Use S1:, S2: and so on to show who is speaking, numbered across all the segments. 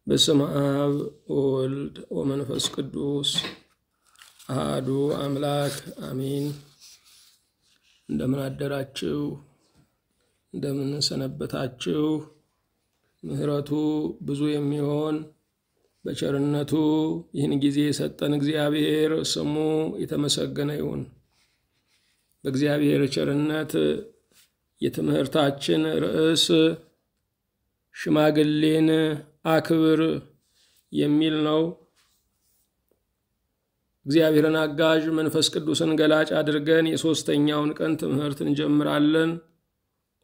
S1: በስመ አብ ወወልድ ወመንፈስ ቅዱስ አሐዱ አምላክ አሜን። እንደምን አደራችሁ? እንደምን ሰነበታችሁ? ምህረቱ ብዙ የሚሆን በቸርነቱ ይህን ጊዜ የሰጠን እግዚአብሔር ስሙ የተመሰገነ ይሁን። በእግዚአብሔር ቸርነት የትምህርታችን ርዕስ ሽማግሌን አክብር የሚል ነው። እግዚአብሔርን አጋዥ መንፈስ ቅዱስን ገላጭ አድርገን የሶስተኛውን ቀን ትምህርት እንጀምራለን።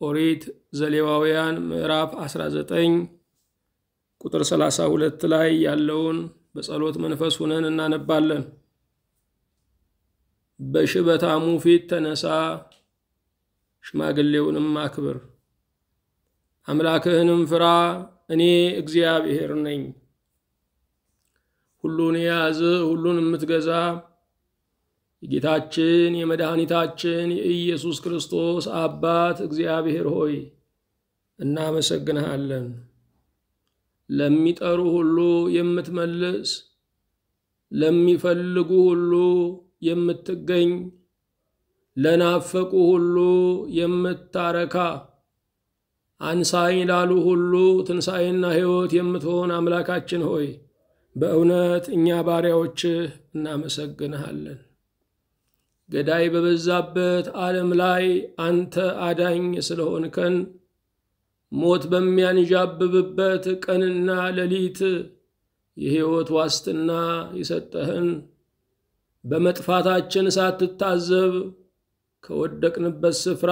S1: ኦሪት ዘሌዋውያን ምዕራፍ 19 ቁጥር 32 ላይ ያለውን በጸሎት መንፈስ ሆነን እናነባለን። በሽበታሙ ፊት ተነሳ፣ ሽማግሌውንም አክብር፣ አምላክህንም ፍራ፣ እኔ እግዚአብሔር ነኝ። ሁሉን የያዘ ሁሉን የምትገዛ የጌታችን የመድኃኒታችን የኢየሱስ ክርስቶስ አባት እግዚአብሔር ሆይ እናመሰግንሃለን። ለሚጠሩ ሁሉ የምትመልስ፣ ለሚፈልጉ ሁሉ የምትገኝ፣ ለናፈቁ ሁሉ የምታረካ፣ አንሳኝ ላሉ ሁሉ ትንሣኤና ሕይወት የምትሆን አምላካችን ሆይ በእውነት እኛ ባሪያዎችህ እናመሰግንሃለን። ገዳይ በበዛበት ዓለም ላይ አንተ አዳኝ ስለሆንከን፣ ሞት በሚያንዣብብበት ቀንና ሌሊት የሕይወት ዋስትና የሰጠህን፣ በመጥፋታችን ሳትታዘብ ከወደቅንበት ስፍራ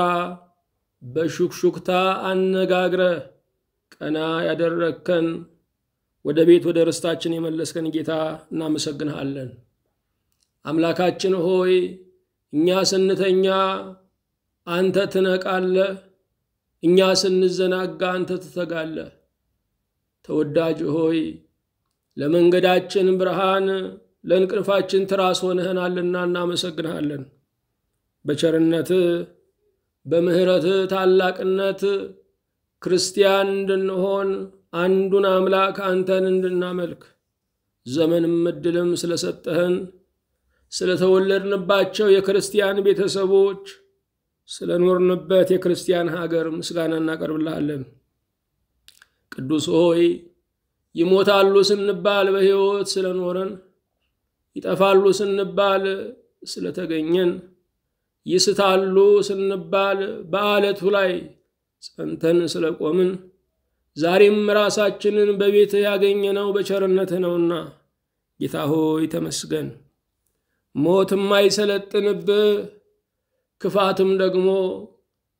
S1: በሹክሹክታ አነጋግረህ ቀና ያደረግከን፣ ወደ ቤት ወደ ርስታችን የመለስከን ጌታ እናመሰግንሃለን። አምላካችን ሆይ እኛ ስንተኛ አንተ ትነቃለህ፣ እኛ ስንዘናጋ አንተ ትተጋለህ። ተወዳጅ ሆይ ለመንገዳችን ብርሃን ለእንቅልፋችን ትራስ ሆነህናልና እናመሰግንሃለን። በቸርነትህ በምህረትህ ታላቅነት ክርስቲያን እንድንሆን አንዱን አምላክ አንተን እንድናመልክ ዘመንም ዕድልም ስለሰጠህን፣ ስለተወለድንባቸው የክርስቲያን ቤተሰቦች፣ ስለኖርንበት የክርስቲያን ሀገር ምስጋና እናቀርብልሃለን። ቅዱስ ሆይ ይሞታሉ ስንባል በሕይወት ስለኖረን፣ ይጠፋሉ ስንባል ስለተገኘን፣ ይስታሉ ስንባል በዓለቱ ላይ ጸንተን ስለቆምን፣ ዛሬም ራሳችንን በቤትህ ያገኘነው በቸርነትህ ነውና ጌታ ሆይ ተመስገን። ሞትም አይሰለጥንብህ፣ ክፋትም ደግሞ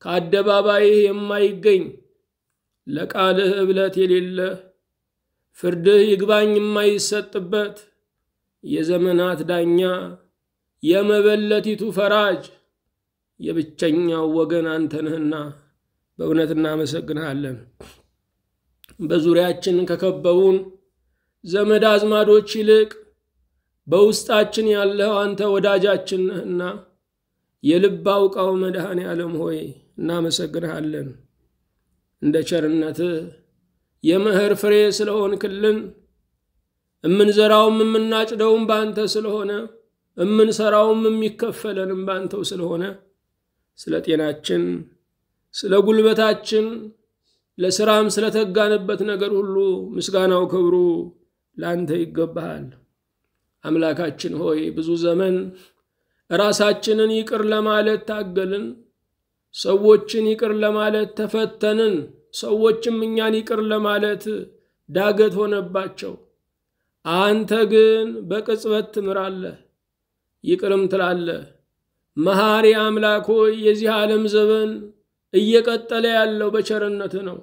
S1: ከአደባባይህ የማይገኝ፣ ለቃልህ እብለት የሌለህ፣ ፍርድህ ይግባኝ የማይሰጥበት፣ የዘመናት ዳኛ፣ የመበለቲቱ ፈራጅ፣ የብቸኛው ወገን አንተ ነህና በእውነት እናመሰግንሃለን። በዙሪያችን ከከበቡን ዘመድ አዝማዶች ይልቅ በውስጣችን ያለው አንተ ወዳጃችን ነህና የልብ አውቃው መድኃኔ ዓለም ሆይ እናመሰግንሃለን። እንደ ቸርነትህ የመኸር ፍሬ ስለሆንክልን፣ እምንዘራውም የምናጭደውም በአንተ ስለሆነ፣ እምንሰራውም የሚከፈለንም በአንተው ስለሆነ፣ ስለ ጤናችን፣ ስለ ጉልበታችን፣ ለሥራም ስለተጋንበት ነገር ሁሉ ምስጋናው ክብሩ ለአንተ ይገባሃል። አምላካችን ሆይ ብዙ ዘመን ራሳችንን ይቅር ለማለት ታገልን፣ ሰዎችን ይቅር ለማለት ተፈተንን፣ ሰዎችም እኛን ይቅር ለማለት ዳገት ሆነባቸው። አንተ ግን በቅጽበት ትምራለህ፣ ይቅርም ትላለህ። መሐሪ አምላክ ሆይ የዚህ ዓለም ዘመን እየቀጠለ ያለው በቸርነትህ ነው።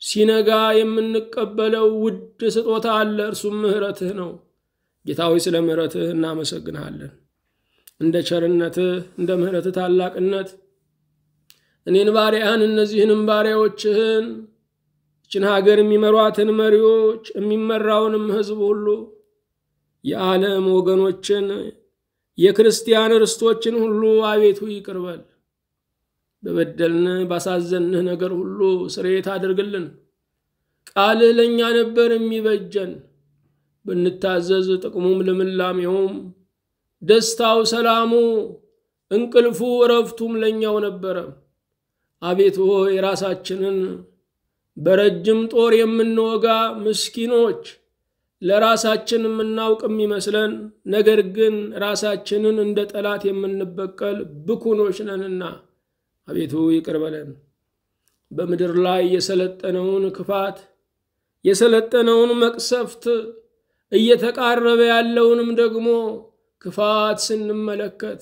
S1: ሲነጋ የምንቀበለው ውድ ስጦታ አለ፣ እርሱም ምህረትህ ነው። ጌታ ሆይ ስለ ምህረትህ እናመሰግንሃለን። እንደ ቸርነትህ እንደ ምህረትህ ታላቅነት እኔን ባሪያህን እነዚህንም ባሪያዎችህን ይህችን ሀገር የሚመሯትን መሪዎች የሚመራውንም ሕዝብ ሁሉ የዓለም ወገኖችን የክርስቲያን ርስቶችን ሁሉ አቤቱ ይቅር በል። በበደልንህ ባሳዘንህ ነገር ሁሉ ስርየት አድርግልን። ቃልህ ለኛ ነበር የሚበጀን ብንታዘዝ ጥቅሙም ልምላሜውም ደስታው ሰላሙ እንቅልፉ እረፍቱም ለኛው ነበር አቤቱ ሆይ ራሳችንን በረጅም ጦር የምንወጋ ምስኪኖች ለራሳችን የምናውቅ የሚመስለን ነገር ግን ራሳችንን እንደ ጠላት የምንበቀል ብኩኖች ነንና አቤቱ ይቅር በለን በመድር ላይ የሰለጠነውን ክፋት የሰለጠነውን መቅሰፍት እየተቃረበ ያለውንም ደግሞ ክፋት ስንመለከት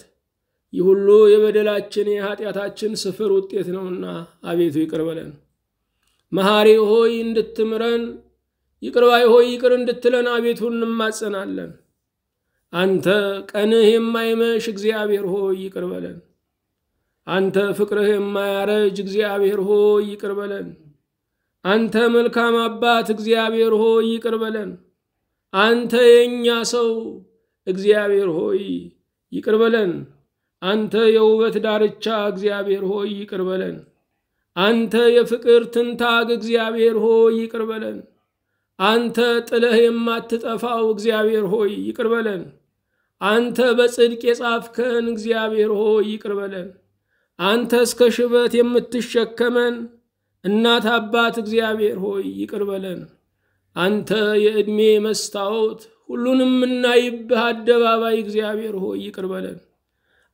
S1: ይሁሉ የበደላችን የኃጢያታችን ስፍር ውጤት ነውና አቤቱ ይቅር በለን መሐሪ ሆይ እንድትምረን ይቅር ባይ ሆይ ይቅር እንድትለን አቤቱ እንማጸናለን አንተ ቀንህ የማይመሽ እግዚአብሔር ሆይ ይቅር በለን አንተ ፍቅርህ የማያረጅ እግዚአብሔር ሆይ ይቅር በለን አንተ መልካም አባት እግዚአብሔር ሆይ ይቅር በለን አንተ የኛ ሰው እግዚአብሔር ሆይ ይቅር በለን አንተ የውበት ዳርቻ እግዚአብሔር ሆይ ይቅር በለን አንተ የፍቅር ትንታግ እግዚአብሔር ሆይ ይቅር በለን አንተ ጥለህ የማትጠፋው እግዚአብሔር ሆይ ይቅር በለን አንተ በጽድቅ የጻፍከን እግዚአብሔር ሆይ ይቅር በለን አንተ እስከ ሽበት የምትሸከመን እናት አባት እግዚአብሔር ሆይ ይቅር በለን አንተ የእድሜ መስታወት ሁሉንም እናይብህ አደባባይ እግዚአብሔር ሆይ ይቅር በለን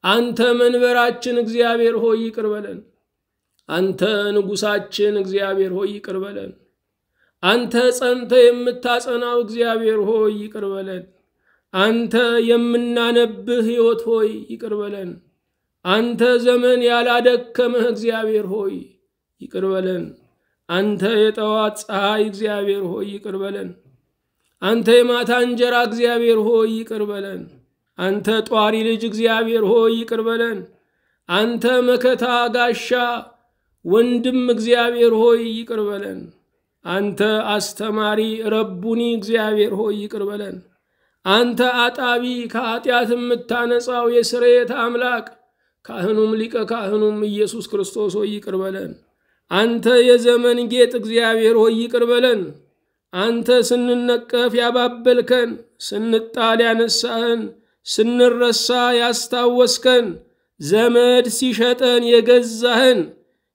S1: አንተ መንበራችን እግዚአብሔር ሆይ ይቅር በለን አንተ ንጉሳችን እግዚአብሔር ሆይ ይቅር በለን አንተ ጸንተ የምታጸናው እግዚአብሔር ሆይ ይቅር በለን አንተ የምናነብህ ሕይወት ሆይ ይቅር በለን አንተ ዘመን ያላደከመህ እግዚአብሔር ሆይ ይቅር በለን አንተ የጠዋት ፀሐይ እግዚአብሔር ሆይ ይቅር በለን አንተ የማታ እንጀራ እግዚአብሔር ሆይ ይቅር በለን አንተ ጧሪ ልጅ እግዚአብሔር ሆይ ይቅር በለን አንተ መከታ ጋሻ ወንድም እግዚአብሔር ሆይ ይቅር በለን አንተ አስተማሪ ረቡኒ እግዚአብሔር ሆይ ይቅር በለን አንተ አጣቢ ከኃጢአት የምታነጻው የስርየት አምላክ ካህኑም ሊቀ ካህኑም ኢየሱስ ክርስቶስ ሆይ ይቅር በለን አንተ የዘመን ጌጥ እግዚአብሔር ሆይ ይቅር በለን አንተ ስንነቀፍ ያባበልከን ስንጣል ያነሳህን ስንረሳ ያስታወስከን ዘመድ ሲሸጠን የገዛህን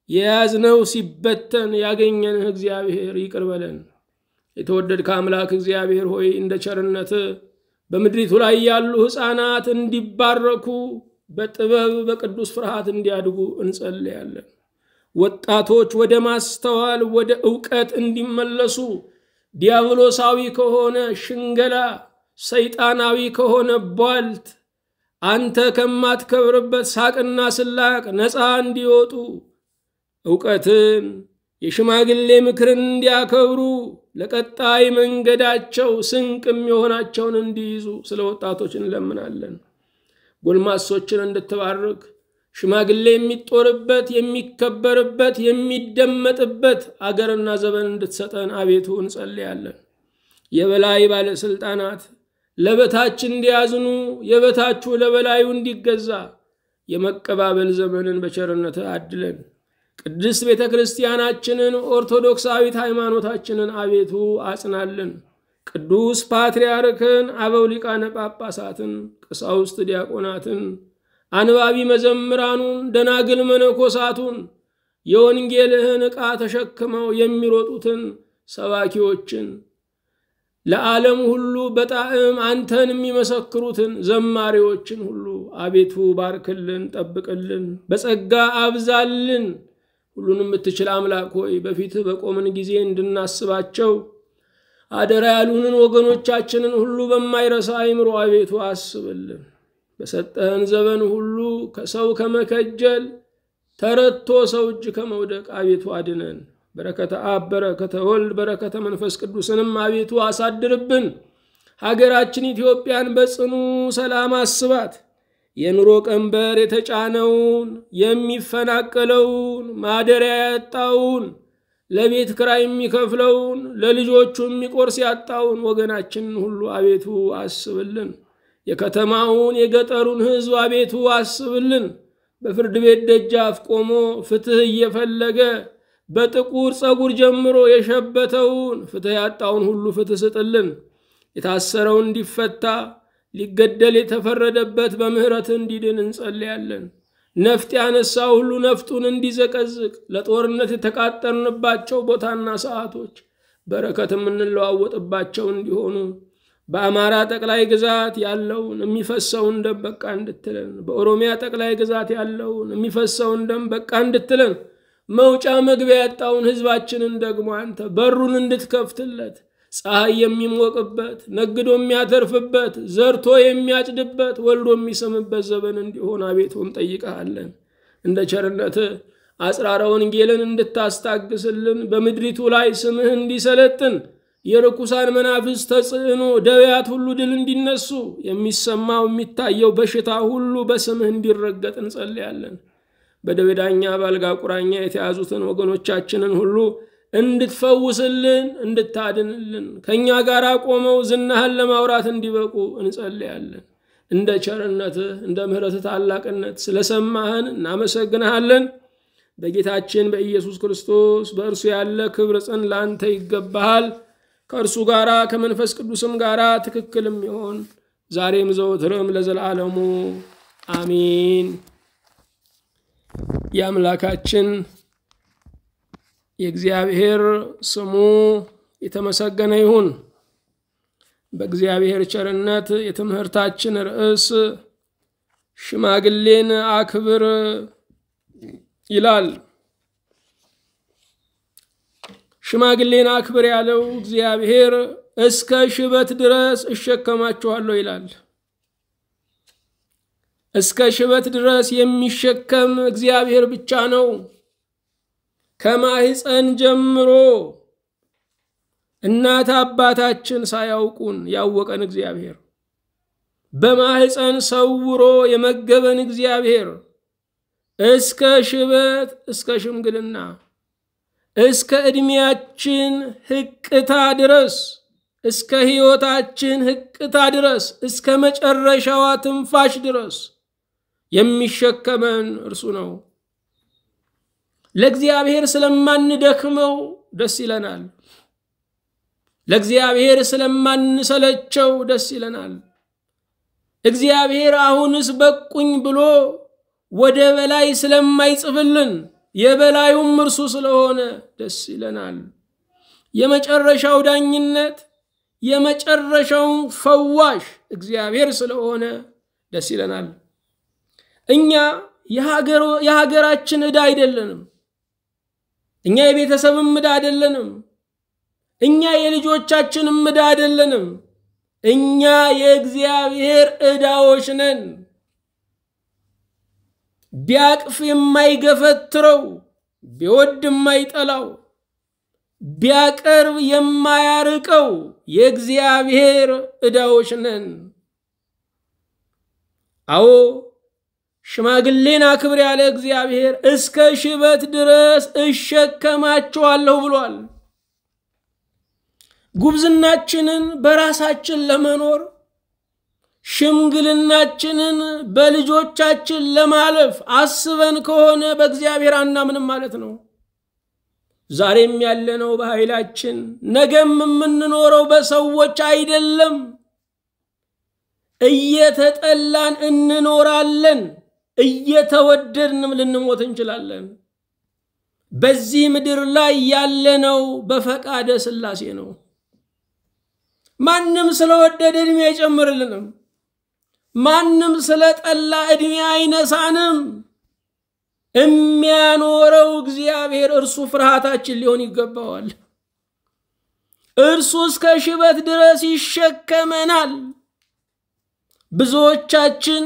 S1: የያዝነው ሲበተን ያገኘንህ እግዚአብሔር ይቅር በለን የተወደድከ አምላክ እግዚአብሔር ሆይ እንደ ቸርነት በምድሪቱ ላይ ያሉ ሕፃናት እንዲባረኩ በጥበብ በቅዱስ ፍርሃት እንዲያድጉ እንጸልያለን ወጣቶች ወደ ማስተዋል ወደ ዕውቀት እንዲመለሱ ዲያብሎሳዊ ከሆነ ሽንገላ ሰይጣናዊ ከሆነ ቧልት አንተ ከማትከብርበት ሳቅና ስላቅ ነፃ እንዲወጡ ዕውቀትን የሽማግሌ ምክርን እንዲያከብሩ ለቀጣይ መንገዳቸው ስንቅ የሚሆናቸውን እንዲይዙ ስለ ወጣቶች እንለምናለን ጎልማሶችን እንድትባርክ ሽማግሌ የሚጦርበት የሚከበርበት የሚደመጥበት አገርና ዘመን እንድትሰጠን አቤቱ እንጸልያለን የበላይ ባለስልጣናት ለበታች እንዲያዝኑ የበታቹ ለበላዩ እንዲገዛ የመቀባበል ዘመንን በቸርነት አድለን ቅድስት ቤተክርስቲያናችንን ኦርቶዶክሳዊት ሃይማኖታችንን አቤቱ አጽናልን ቅዱስ ፓትርያርክን አበው ሊቃነ ጳጳሳትን ቀሳውስት ዲያቆናትን አንባቢ መዘምራኑን ደናግል መነኮሳቱን የወንጌልህን ዕቃ ተሸክመው የሚሮጡትን ሰባኪዎችን ለዓለም ሁሉ በጣዕም አንተን የሚመሰክሩትን ዘማሪዎችን ሁሉ አቤቱ ባርክልን ጠብቅልን በጸጋ አብዛልን ሁሉንም የምትችል አምላክ ሆይ በፊትህ በቆምን ጊዜ እንድናስባቸው አደራ ያሉንን ወገኖቻችንን ሁሉ በማይረሳ አይምሮ አቤቱ አስብልን በሰጠን ዘመን ሁሉ ከሰው ከመከጀል ተረቶ ሰው እጅ ከመውደቅ አቤቱ አድነን በረከተ አብ በረከተ ወልድ በረከተ መንፈስ ቅዱስንም አቤቱ አሳድርብን ሀገራችን ኢትዮጵያን በጽኑ ሰላም አስባት የኑሮ ቀንበር የተጫነውን የሚፈናቀለውን ማደሪያ ያጣውን ለቤት ክራይ የሚከፍለውን ለልጆቹ የሚቆርስ ያጣውን ወገናችንን ሁሉ አቤቱ አስብልን የከተማውን የገጠሩን ህዝብ አቤቱ አስብልን በፍርድ ቤት ደጃፍ ቆሞ ፍትህ እየፈለገ በጥቁር ጸጉር ጀምሮ የሸበተውን ፍትህ ያጣውን ሁሉ ፍትህ ስጥልን። የታሰረውን እንዲፈታ ሊገደል የተፈረደበት በምህረት እንዲድን እንጸልያለን። ነፍጥ ያነሳ ሁሉ ነፍጡን እንዲዘቀዝቅ ለጦርነት የተቃጠርንባቸው ቦታና ሰዓቶች በረከትም እንለዋወጥባቸው እንዲሆኑ በአማራ ጠቅላይ ግዛት ያለውን የሚፈሰውን ደም በቃ እንድትለን፣ በኦሮሚያ ጠቅላይ ግዛት ያለውን የሚፈሰውን ደም በቃ እንድትለን፣ መውጫ መግቢያ ያጣውን ህዝባችንን ደግሞ አንተ በሩን እንድትከፍትለት ፀሐይ የሚሞቅበት ነግዶ የሚያተርፍበት ዘርቶ የሚያጭድበት ወልዶ የሚሰምበት ዘመን እንዲሆን አቤቱ እንጠይቅሃለን። እንደ ቸርነትህ አጽራረ ወንጌልን እንድታስታግስልን በምድሪቱ ላይ ስምህ እንዲሰለጥን የርኩሳን መናፍስት ተጽዕኖ ደዌያት ሁሉ ድል እንዲነሱ የሚሰማው የሚታየው በሽታ ሁሉ በስምህ እንዲረገጥ እንጸልያለን። በደዌ ዳኛ በአልጋ ቁራኛ የተያዙትን ወገኖቻችንን ሁሉ እንድትፈውስልን እንድታድንልን ከኛ ጋር ቆመው ዝናህን ለማውራት እንዲበቁ እንጸልያለን። እንደ ቸርነትህ እንደ ምህረትህ ታላቅነት ስለሰማህን እናመሰግንሃለን። በጌታችን በኢየሱስ ክርስቶስ በእርሱ ያለ ክብር ጽን ላንተ ይገባሃል። ከእርሱ ጋራ ከመንፈስ ቅዱስም ጋራ ትክክልም ይሆን ዛሬም ዘወትርም ለዘላለሙ አሜን። የአምላካችን የእግዚአብሔር ስሙ የተመሰገነ ይሁን። በእግዚአብሔር ቸርነት የትምህርታችን ርዕስ ሽማግሌን አክብር ይላል። ሽማግሌን አክብር ያለው እግዚአብሔር እስከ ሽበት ድረስ እሸከማችኋለሁ ይላል። እስከ ሽበት ድረስ የሚሸከም እግዚአብሔር ብቻ ነው። ከማህፀን ጀምሮ እናት አባታችን ሳያውቁን ያወቀን እግዚአብሔር፣ በማህፀን ሰውሮ የመገበን እግዚአብሔር እስከ ሽበት እስከ ሽምግልና እስከ እድሜያችን ህቅታ ድረስ እስከ ህይወታችን ህቅታ ድረስ እስከ መጨረሻዋ ትንፋሽ ድረስ የሚሸከመን እርሱ ነው። ለእግዚአብሔር ስለማንደክመው ደስ ይለናል። ለእግዚአብሔር ስለማንሰለቸው ደስ ይለናል። እግዚአብሔር አሁንስ በቁኝ ብሎ ወደ በላይ ስለማይጽፍልን የበላዩም እርሱ ስለሆነ ደስ ይለናል። የመጨረሻው ዳኝነት የመጨረሻው ፈዋሽ እግዚአብሔር ስለሆነ ደስ ይለናል። እኛ የሀገራችን ዕዳ አይደለንም። እኛ የቤተሰብም ዕዳ አይደለንም። እኛ የልጆቻችንም ዕዳ አይደለንም። እኛ የእግዚአብሔር ዕዳዎች ነን። ቢያቅፍ የማይገፈትረው ቢወድ የማይጠላው ቢያቀርብ የማያርቀው የእግዚአብሔር ዕዳዎች ነን። አዎ ሽማግሌን አክብር ያለ እግዚአብሔር እስከ ሽበት ድረስ እሸከማችኋለሁ ብሏል። ጉብዝናችንን በራሳችን ለመኖር ሽምግልናችንን በልጆቻችን ለማለፍ አስበን ከሆነ በእግዚአብሔር አናምንም ማለት ነው። ዛሬም ያለነው በኃይላችን ነገም የምንኖረው በሰዎች አይደለም። እየተጠላን እንኖራለን፣ እየተወደድንም ልንሞት እንችላለን። በዚህ ምድር ላይ ያለነው በፈቃደ ሥላሴ ነው። ማንም ስለወደደ እድሜ አይጨምርልንም። ማንም ስለጠላ እድሜ አይነሳንም። የሚያኖረው እግዚአብሔር እርሱ ፍርሃታችን ሊሆን ይገባዋል። እርሱ እስከ ሽበት ድረስ ይሸከመናል። ብዙዎቻችን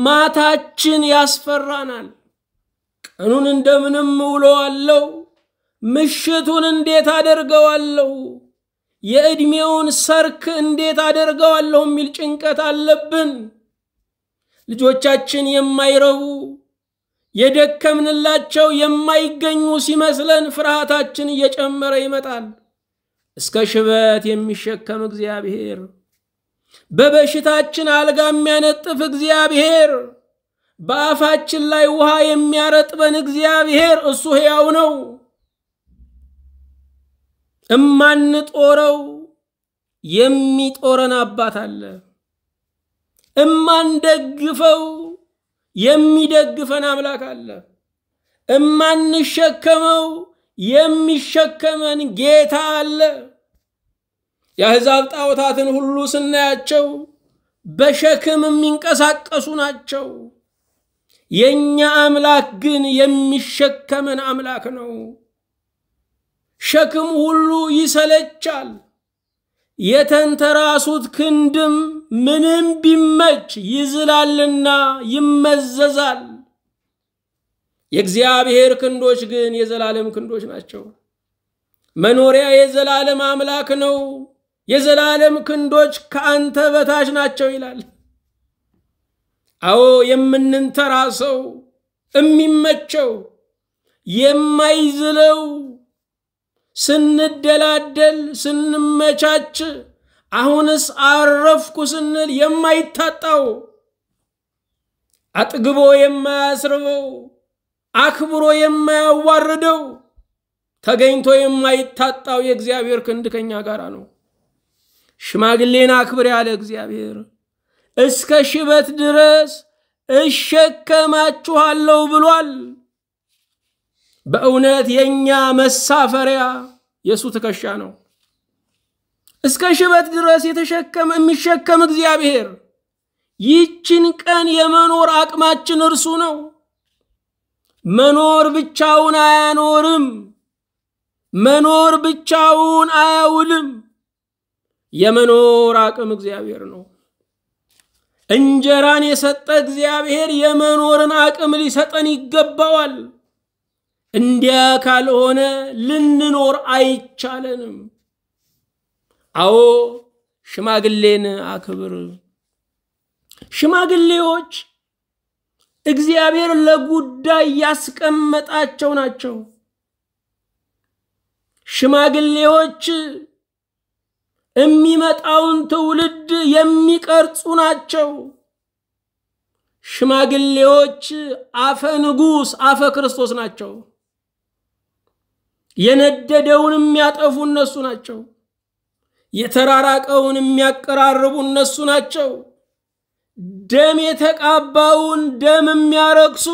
S1: ማታችን ያስፈራናል። ቀኑን እንደምንም ውለዋለሁ፣ ምሽቱን እንዴት አደርገዋለሁ፣ የእድሜውን ሰርክ እንዴት አደርገዋለሁ የሚል ጭንቀት አለብን። ልጆቻችን የማይረቡ የደከምንላቸው የማይገኙ ሲመስለን ፍርሃታችን እየጨመረ ይመጣል። እስከ ሽበት የሚሸከም እግዚአብሔር፣ በበሽታችን አልጋ የሚያነጥፍ እግዚአብሔር፣ በአፋችን ላይ ውሃ የሚያረጥበን እግዚአብሔር እሱ ሕያው ነው። እማንጦረው የሚጦረን አባት አለ። እማንደግፈው የሚደግፈን አምላክ አለ። እማንሸከመው የሚሸከመን ጌታ አለ። የአሕዛብ ጣዖታትን ሁሉ ስናያቸው በሸክም የሚንቀሳቀሱ ናቸው። የኛ አምላክ ግን የሚሸከመን አምላክ ነው። ሸክም ሁሉ ይሰለቻል። የተንተራሱት ክንድም ምንም ቢመች ይዝላልና ይመዘዛል። የእግዚአብሔር ክንዶች ግን የዘላለም ክንዶች ናቸው። መኖሪያ የዘላለም አምላክ ነው። የዘላለም ክንዶች ከአንተ በታች ናቸው ይላል። አዎ የምንንተራሰው የሚመቸው የማይዝለው ስንደላደል ስንመቻች አሁንስ አረፍኩ ስንል የማይታጣው አጥግቦ የማያስርበው አክብሮ የማያዋርደው ተገኝቶ የማይታጣው የእግዚአብሔር ክንድ ከኛ ጋር ነው። ሽማግሌን አክብር ያለ እግዚአብሔር እስከ ሽበት ድረስ እሸከማችኋለሁ ብሏል። በእውነት የኛ መሳፈሪያ የሱ ትከሻ ነው። እስከ ሽበት ድረስ የሚሸከም እግዚአብሔር ይህችን ቀን የመኖር አቅማችን እርሱ ነው። መኖር ብቻውን አያኖርም። መኖር ብቻውን አያውልም። የመኖር አቅም እግዚአብሔር ነው። እንጀራን የሰጠ እግዚአብሔር የመኖርን አቅም ሊሰጠን ይገባዋል። እንዲያ ካልሆነ ልንኖር አይቻለንም። አዎ ሽማግሌን አክብር። ሽማግሌዎች እግዚአብሔር ለጉዳይ ያስቀመጣቸው ናቸው። ሽማግሌዎች የሚመጣውን ትውልድ የሚቀርጹ ናቸው። ሽማግሌዎች አፈ ንጉስ አፈ ክርስቶስ ናቸው። የነደደውን የሚያጠፉ እነሱ ናቸው። የተራራቀውን የሚያቀራርቡ እነሱ ናቸው። ደም የተቃባውን ደም የሚያረክሱ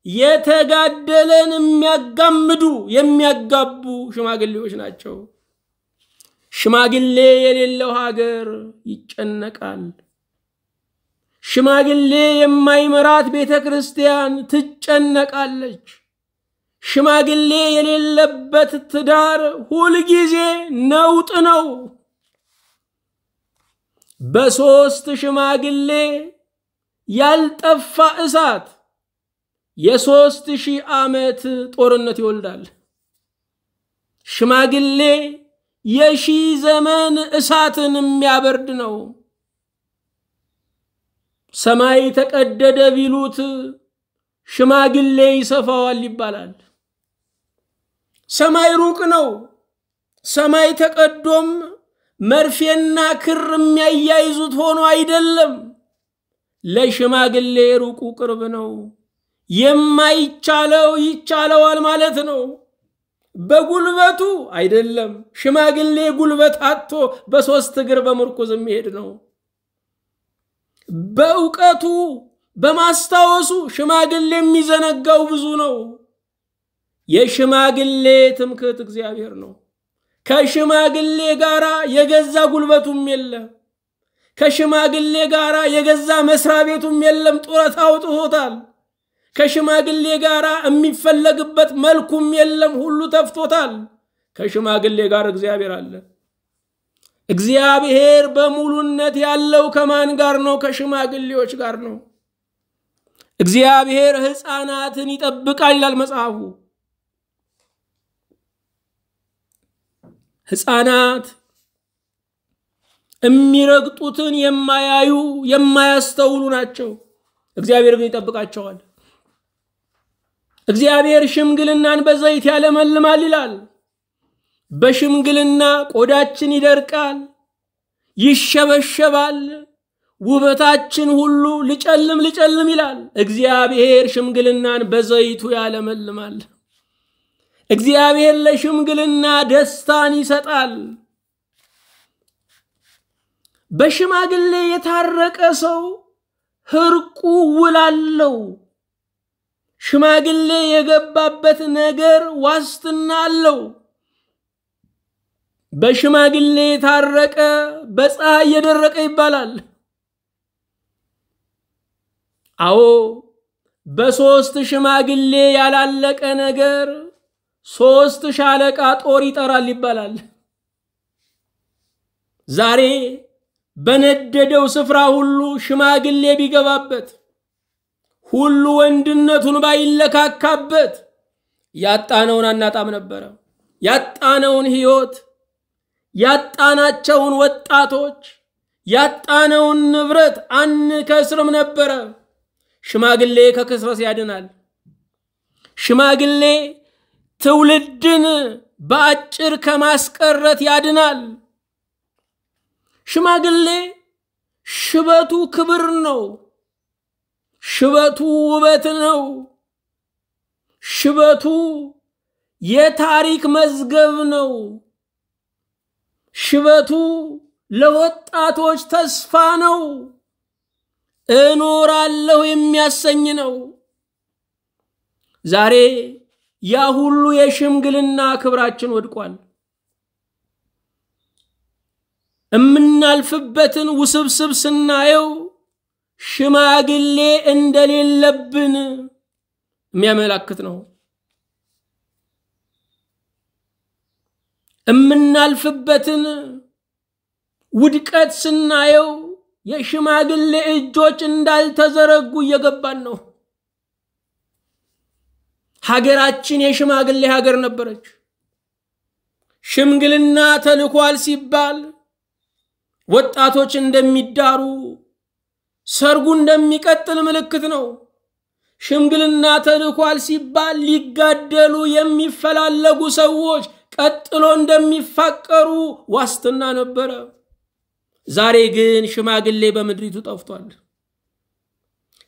S1: የተጋደለን የሚያጋቡ ሽማግሌዎች ናቸው። ሽማግሌ የሌለው ሀገር ይጨነቃል። ሽማግሌ የማይመራት ቤተክርስቲያን ትጨነቃለች። ሽማግሌ የሌለበት ትዳር ሁሉ ጊዜ ነውጥ ነው። በሶስት ሽማግሌ ያልጠፋ እሳት የ3000 ዓመት ጦርነት ይወልዳል። ሽማግሌ የሺህ ዘመን እሳትን የሚያበርድ ነው። ሰማይ ተቀደደ ቢሉት ሽማግሌ ይሰፋዋል ይባላል። ሰማይ ሩቅ ነው። ሰማይ ተቀዶም መርፌና ክር የሚያያይዙት ሆኖ አይደለም። ለሽማግሌ ሩቁ ቅርብ ነው። የማይቻለው ይቻለዋል ማለት ነው። በጉልበቱ አይደለም። ሽማግሌ ጉልበት አጥቶ በሶስት እግር በመርኮዝ የሚሄድ ነው። በእውቀቱ በማስታወሱ ሽማግሌ የሚዘነጋው ብዙ ነው። የሽማግሌ ትምክህት እግዚአብሔር ነው። ከሽማግሌ ጋራ የገዛ ጉልበቱም የለም። ከሽማግሌ ጋራ የገዛ መስሪያ ቤቱም የለም። ጡረታ አውጥቶታል። ከሽማግሌ ጋራ የሚፈለግበት መልኩም የለም። ሁሉ ተፍቶታል። ከሽማግሌ ጋር እግዚአብሔር አለ። እግዚአብሔር በሙሉነት ያለው ከማን ጋር ነው? ከሽማግሌዎች ጋር ነው። እግዚአብሔር ሕፃናትን ይጠብቃል ይላል መጽሐፉ። ሕፃናት የሚረግጡትን የማያዩ የማያስተውሉ ናቸው። እግዚአብሔር ግን ይጠብቃቸዋል። እግዚአብሔር ሽምግልናን በዘይት ያለመልማል ይላል። በሽምግልና ቆዳችን ይደርቃል፣ ይሸበሸባል፣ ውበታችን ሁሉ ልጨልም ይላል። እግዚአብሔር ሽምግልናን በዘይቱ ያለመልማል። እግዚአብሔር ለሽምግልና ደስታን ይሰጣል። በሽማግሌ የታረቀ ሰው ህርቁ ውላለው። ሽማግሌ የገባበት ነገር ዋስትና አለው። በሽማግሌ የታረቀ በፀሐይ የደረቀ ይባላል። አዎ በሶስት ሽማግሌ ያላለቀ ነገር 3 ሻለቃ ጦር ይጠራል ይባላል። ዛሬ በነደደው ስፍራ ሁሉ ሽማግሌ ቢገባበት፣ ሁሉ ወንድነቱን ባይለካካበት ያጣነውን አናጣም ነበር። ያጣነውን ህይወት፣ ያጣናቸውን ወጣቶች፣ ያጣነውን ንብረት አንከስርም ነበር። ሽማግሌ ከክስረት ያድናል። ሽማግሌ ትውልድን በአጭር ከማስቀረት ያድናል። ሽማግሌ ሽበቱ ክብር ነው። ሽበቱ ውበት ነው። ሽበቱ የታሪክ መዝገብ ነው። ሽበቱ ለወጣቶች ተስፋ ነው። እኖራለሁ የሚያሰኝ ነው። ዛሬ ያ ሁሉ የሽምግልና ክብራችን ወድቋል። እምናልፍበትን ውስብስብ ስናየው ሽማግሌ እንደሌለብን የሚያመለክት ነው። እምናልፍበትን ውድቀት ስናየው የሽማግሌ እጆች እንዳልተዘረጉ እየገባን ነው። ሀገራችን የሽማግሌ ሀገር ነበረች። ሽምግልና ተልኳል ሲባል ወጣቶች እንደሚዳሩ፣ ሰርጉ እንደሚቀጥል ምልክት ነው። ሽምግልና ተልኳል ሲባል ሊጋደሉ የሚፈላለጉ ሰዎች ቀጥሎ እንደሚፋቀሩ ዋስትና ነበረ። ዛሬ ግን ሽማግሌ በመድሪቱ ጠፍቷል።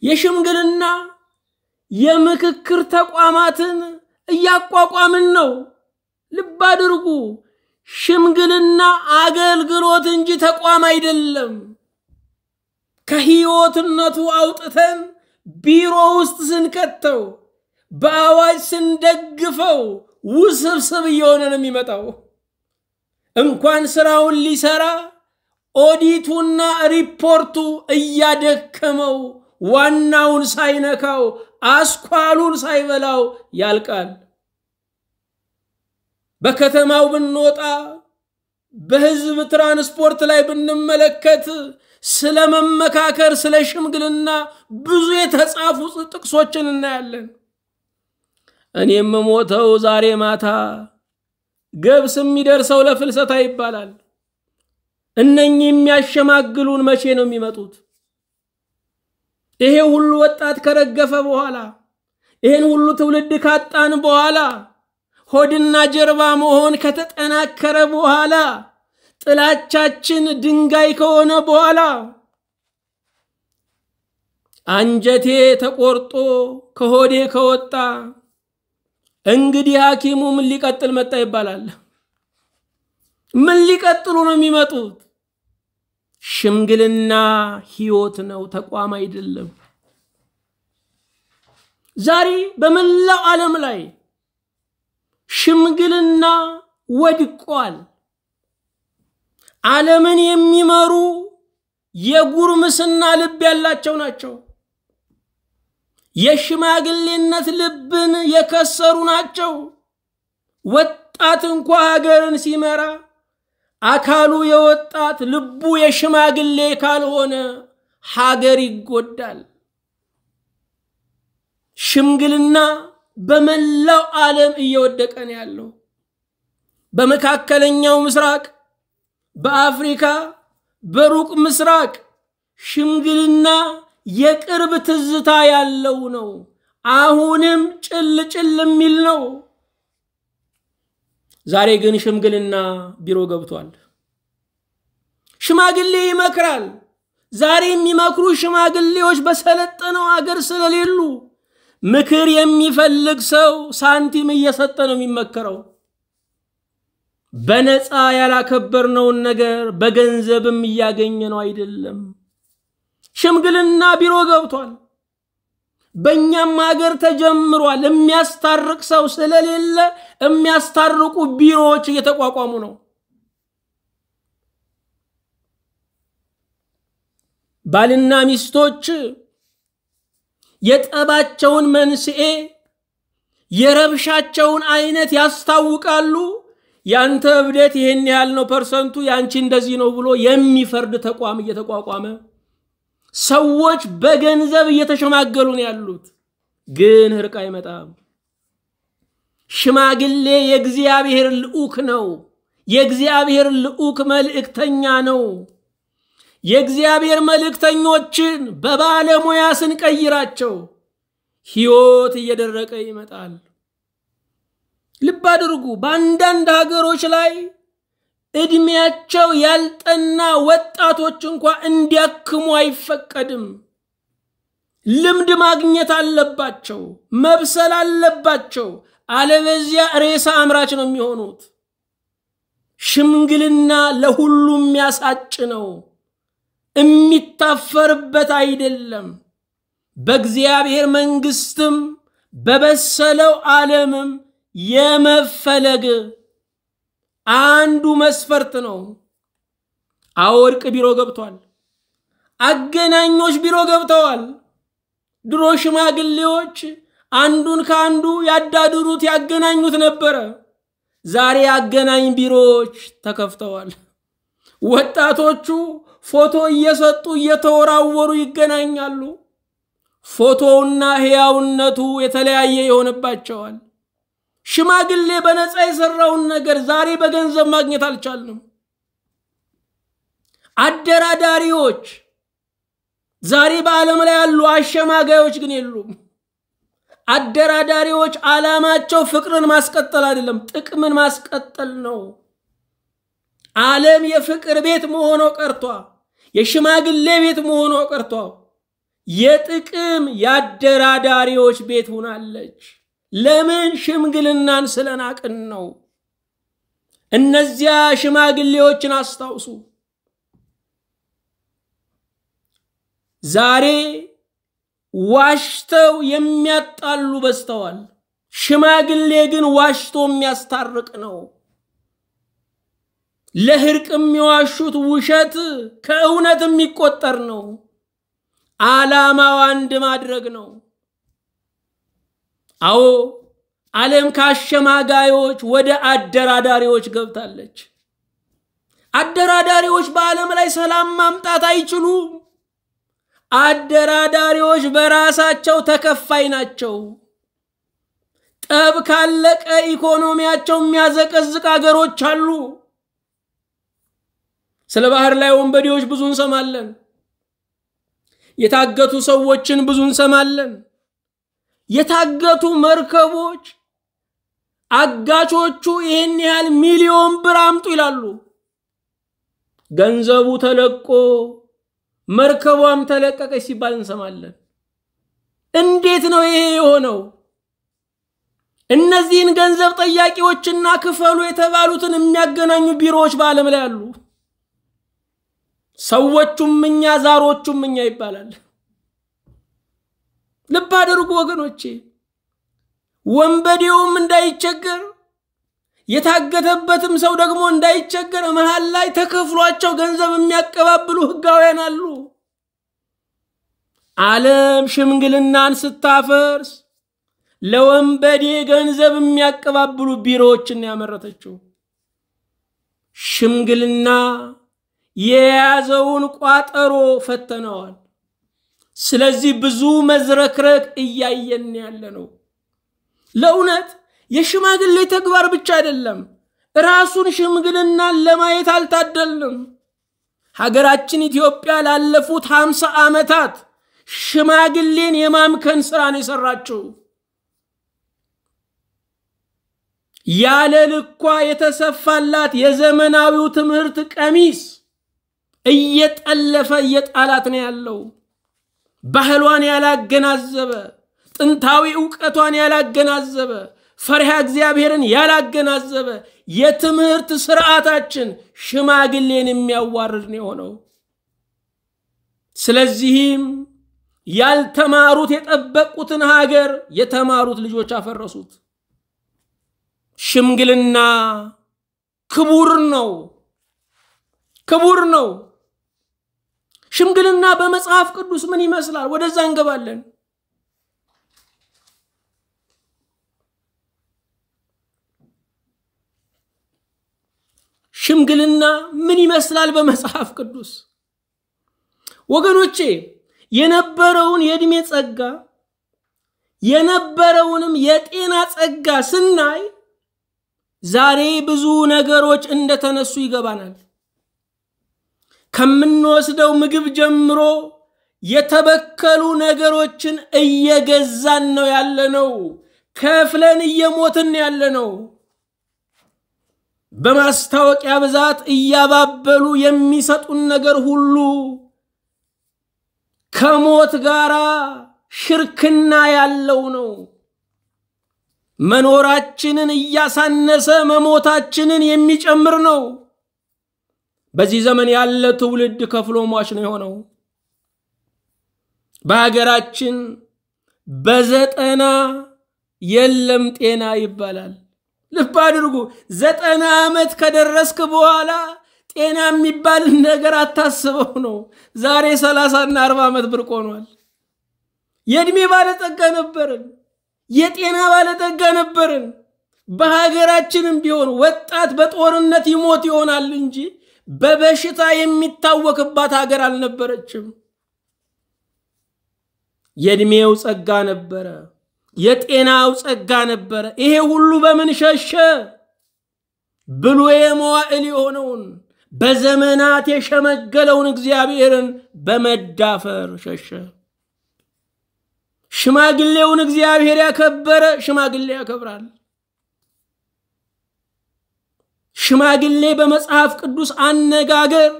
S1: የሽምግልና የምክክር ተቋማትን እያቋቋምን ነው። ልብ አድርጉ። ሽምግልና አገልግሎት እንጂ ተቋም አይደለም። ከህይወትነቱ አውጥተን ቢሮ ውስጥ ስንከተው፣ በአዋጅ ስንደግፈው ውስብስብ እየሆነ ነው የሚመጣው። እንኳን ስራውን ሊሰራ ኦዲቱና ሪፖርቱ እያደከመው፣ ዋናውን ሳይነካው፣ አስኳሉን ሳይበላው ያልቃል። በከተማው ብንወጣ፣ በህዝብ ትራንስፖርት ላይ ብንመለከት ስለ መመካከር፣ ስለ ሽምግልና ብዙ የተጻፉ ጥቅሶችን እናያለን። እኔም ሞተው ዛሬ ማታ ገብስ የሚደርሰው ለፍልሰታ ይባላል። እነኚህ የሚያሸማግሉን መቼ ነው የሚመጡት? ይሄ ሁሉ ወጣት ከረገፈ በኋላ፣ ይሄን ሁሉ ትውልድ ካጣን በኋላ፣ ሆድና ጀርባ መሆን ከተጠናከረ በኋላ፣ ጥላቻችን ድንጋይ ከሆነ በኋላ፣ አንጀቴ ተቆርጦ ከሆዴ ከወጣ እንግዲህ ሐኪሙ ምን ሊቀጥል መጣ ይባላል። ምን ሊቀጥሉ ነው የሚመጡት? ሽምግልና ህይወት ነው፣ ተቋም አይደለም። ዛሬ በመላው ዓለም ላይ ሽምግልና ወድቋል። ዓለምን የሚመሩ የጉርምስና ልብ ያላቸው ናቸው። የሽማግሌነት ልብን የከሰሩ ናቸው። ወጣት እንኳን ሀገርን ሲመራ አካሉ የወጣት ልቡ የሽማግሌ ካልሆነ ሀገር ይጎዳል። ሽምግልና በመላው ዓለም እየወደቀ ነው ያለው። በመካከለኛው ምስራቅ፣ በአፍሪካ፣ በሩቅ ምስራቅ ሽምግልና የቅርብ ትዝታ ያለው ነው። አሁንም ጭል የሚል ነው። ዛሬ ግን ሽምግልና ቢሮ ገብቷል። ሽማግሌ ይመክራል። ዛሬ የሚመክሩ ሽማግሌዎች በሰለጠነው ሀገር ስለሌሉ ምክር የሚፈልግ ሰው ሳንቲም እየሰጠ ነው የሚመከረው። በነፃ ያላከበርነውን ነገር በገንዘብም እያገኘ ነው አይደለም። ሽምግልና ቢሮ ገብቷል። በእኛም ሀገር ተጀምሯል። የሚያስታርቅ ሰው ስለሌለ የሚያስታርቁ ቢሮዎች እየተቋቋሙ ነው። ባልና ሚስቶች የጠባቸውን መንስኤ የረብሻቸውን አይነት ያስታውቃሉ። ያንተ እብደት ይሄን ያህል ነው ፐርሰንቱ፣ ያንቺ እንደዚህ ነው ብሎ የሚፈርድ ተቋም እየተቋቋመ ሰዎች በገንዘብ እየተሸማገሉ ነው ያሉት። ግን እርቅ አይመጣም። ሽማግሌ የእግዚአብሔር ልዑክ ነው። የእግዚአብሔር ልዑክ መልእክተኛ ነው። የእግዚአብሔር መልእክተኞችን በባለሙያ ስንቀይራቸው ሕይወት እየደረቀ ይመጣል። ልብ አድርጉ። በአንዳንድ ሀገሮች ላይ እድሜያቸው ያልጠና ወጣቶች እንኳን እንዲያክሙ አይፈቀድም። ልምድ ማግኘት አለባቸው፣ መብሰል አለባቸው። አለበዚያ ሬሳ አምራች ነው የሚሆኑት። ሽምግልና ለሁሉም ያሳጭ ነው፣ የሚታፈርበት አይደለም። በእግዚአብሔር መንግስትም በበሰለው ዓለምም የመፈለግ አንዱ መስፈርት ነው። አወርቅ ቢሮ ገብቷል። አገናኞች ቢሮ ገብተዋል። ድሮ ሽማግሌዎች አንዱን ካንዱ ያዳድሩት ያገናኙት ነበረ። ዛሬ አገናኝ ቢሮዎች ተከፍተዋል። ወጣቶቹ ፎቶ እየሰጡ እየተወራወሩ ይገናኛሉ። ፎቶውና ሕያውነቱ የተለያየ ይሆንባቸዋል። ሽማግሌ በነፃ የሰራውን ነገር ዛሬ በገንዘብ ማግኘት አልቻልንም። አደራዳሪዎች ዛሬ በዓለም ላይ ያሉ፣ አሸማጋዮች ግን የሉም። አደራዳሪዎች ዓላማቸው ፍቅርን ማስቀጠል አይደለም፣ ጥቅምን ማስቀጠል ነው። ዓለም የፍቅር ቤት መሆኑ ቀርቷ፣ የሽማግሌ ቤት መሆኑ ቀርቷ የጥቅም ያደራዳሪዎች ቤት ሆናለች። ለምን? ሽምግልናን ስለናቅን ነው። እነዚያ ሽማግሌዎችን አስታውሱ። ዛሬ ዋሽተው የሚያጣሉ በስተዋል። ሽማግሌ ግን ዋሽቶ የሚያስታርቅ ነው። ለህርቅ የሚዋሹት ውሸት ከእውነት የሚቆጠር ነው። ዓላማው አንድ ማድረግ ነው። አዎ ዓለም ከአሸማጋዮች ወደ አደራዳሪዎች ገብታለች። አደራዳሪዎች በዓለም ላይ ሰላም ማምጣት አይችሉም። አደራዳሪዎች በራሳቸው ተከፋይ ናቸው። ጠብ ካለቀ ኢኮኖሚያቸው የሚያዘቀዝቅ አገሮች አሉ። ስለ ባህር ላይ ወንበዴዎች ብዙ እንሰማለን። የታገቱ ሰዎችን ብዙ እንሰማለን። የታገቱ መርከቦች አጋቾቹ ይሄን ያህል ሚሊዮን ብር አምጡ ይላሉ። ገንዘቡ ተለቆ መርከቧም ተለቀቀች ሲባል እንሰማለን። እንዴት ነው ይሄ የሆነው? እነዚህን ገንዘብ ጠያቂዎችና ክፈሉ የተባሉትን የሚያገናኙ ቢሮዎች በዓለም ላይ አሉ። ሰዎቹም እኛ ዛሮቹም እኛ ይባላል። ልብ አድርጉ ወገኖቼ። ወንበዴውም እንዳይቸገር የታገተበትም ሰው ደግሞ እንዳይቸገር መሃል ላይ ተከፍሏቸው ገንዘብ የሚያቀባብሉ ህጋውያን አሉ። ዓለም ሽምግልናን ስታፈርስ ለወንበዴ ገንዘብ የሚያቀባብሉ ቢሮዎችን ያመረተችው። ሽምግልና የያዘውን ቋጠሮ ፈተነዋል። ስለዚህ ብዙ መዝረክረክ እያየን ያለ ነው። ለእውነት የሽማግሌ ተግባር ብቻ አይደለም፣ ራሱን ሽምግልናን ለማየት አልታደልንም። ሀገራችን ኢትዮጵያ ላለፉት 50 ዓመታት ሽማግሌን የማምከን ስራን የሰራችው። ያለ ልኳ የተሰፋላት የዘመናዊው ትምህርት ቀሚስ እየጠለፈ እየጣላት ነው ያለው። ባህሏን ያላገናዘበ ጥንታዊ ዕውቀቷን ያላገናዘበ ፈሪሃ እግዚአብሔርን ያላገናዘበ የትምህርት ሥርዓታችን ሽማግሌን የሚያዋርድ ነው የሆነው። ስለዚህም ያልተማሩት የጠበቁትን ሀገር የተማሩት ልጆች አፈረሱት። ሽምግልና ክቡር ነው፣ ክቡር ነው። ሽምግልና በመጽሐፍ ቅዱስ ምን ይመስላል? ወደዛ እንገባለን። ሽምግልና ምን ይመስላል በመጽሐፍ ቅዱስ? ወገኖቼ የነበረውን የእድሜ ጸጋ የነበረውንም የጤና ጸጋ ስናይ ዛሬ ብዙ ነገሮች እንደተነሱ ይገባናል። ከምንወስደው ምግብ ጀምሮ የተበከሉ ነገሮችን እየገዛን ነው ያለነው። ከፍለን እየሞትን ያለነው። በማስታወቂያ ብዛት እያባበሉ የሚሰጡን ነገር ሁሉ ከሞት ጋራ ሽርክና ያለው ነው። መኖራችንን እያሳነሰ መሞታችንን የሚጨምር ነው። በዚህ ዘመን ያለ ትውልድ ከፍሎ ሟች ነው የሆነው። በሀገራችን በዘጠና የለም ጤና ይባላል። ልብ አድርጉ። 90 ዓመት ከደረስክ በኋላ ጤና የሚባል ነገር አታስበው ነው። ዛሬ 30 እና 40 ዓመት ብርቅ ሆኗል። የእድሜ ባለጠጋ ነበርን፣ የጤና ባለጠጋ ነበርን። በሀገራችንም ቢሆን ወጣት በጦርነት ይሞት ይሆናል እንጂ በበሽታ የሚታወክባት ሀገር አልነበረችም። የእድሜው ጸጋ ነበረ፣ የጤናው ጸጋ ነበረ። ይሄ ሁሉ በምን ሸሸ? ብሉየ መዋዕል የሆነውን በዘመናት የሸመገለውን እግዚአብሔርን በመዳፈር ሸሸ። ሽማግሌውን እግዚአብሔር ያከበረ ሽማግሌ ያከብራል። ሽማግሌ በመጽሐፍ ቅዱስ አነጋገር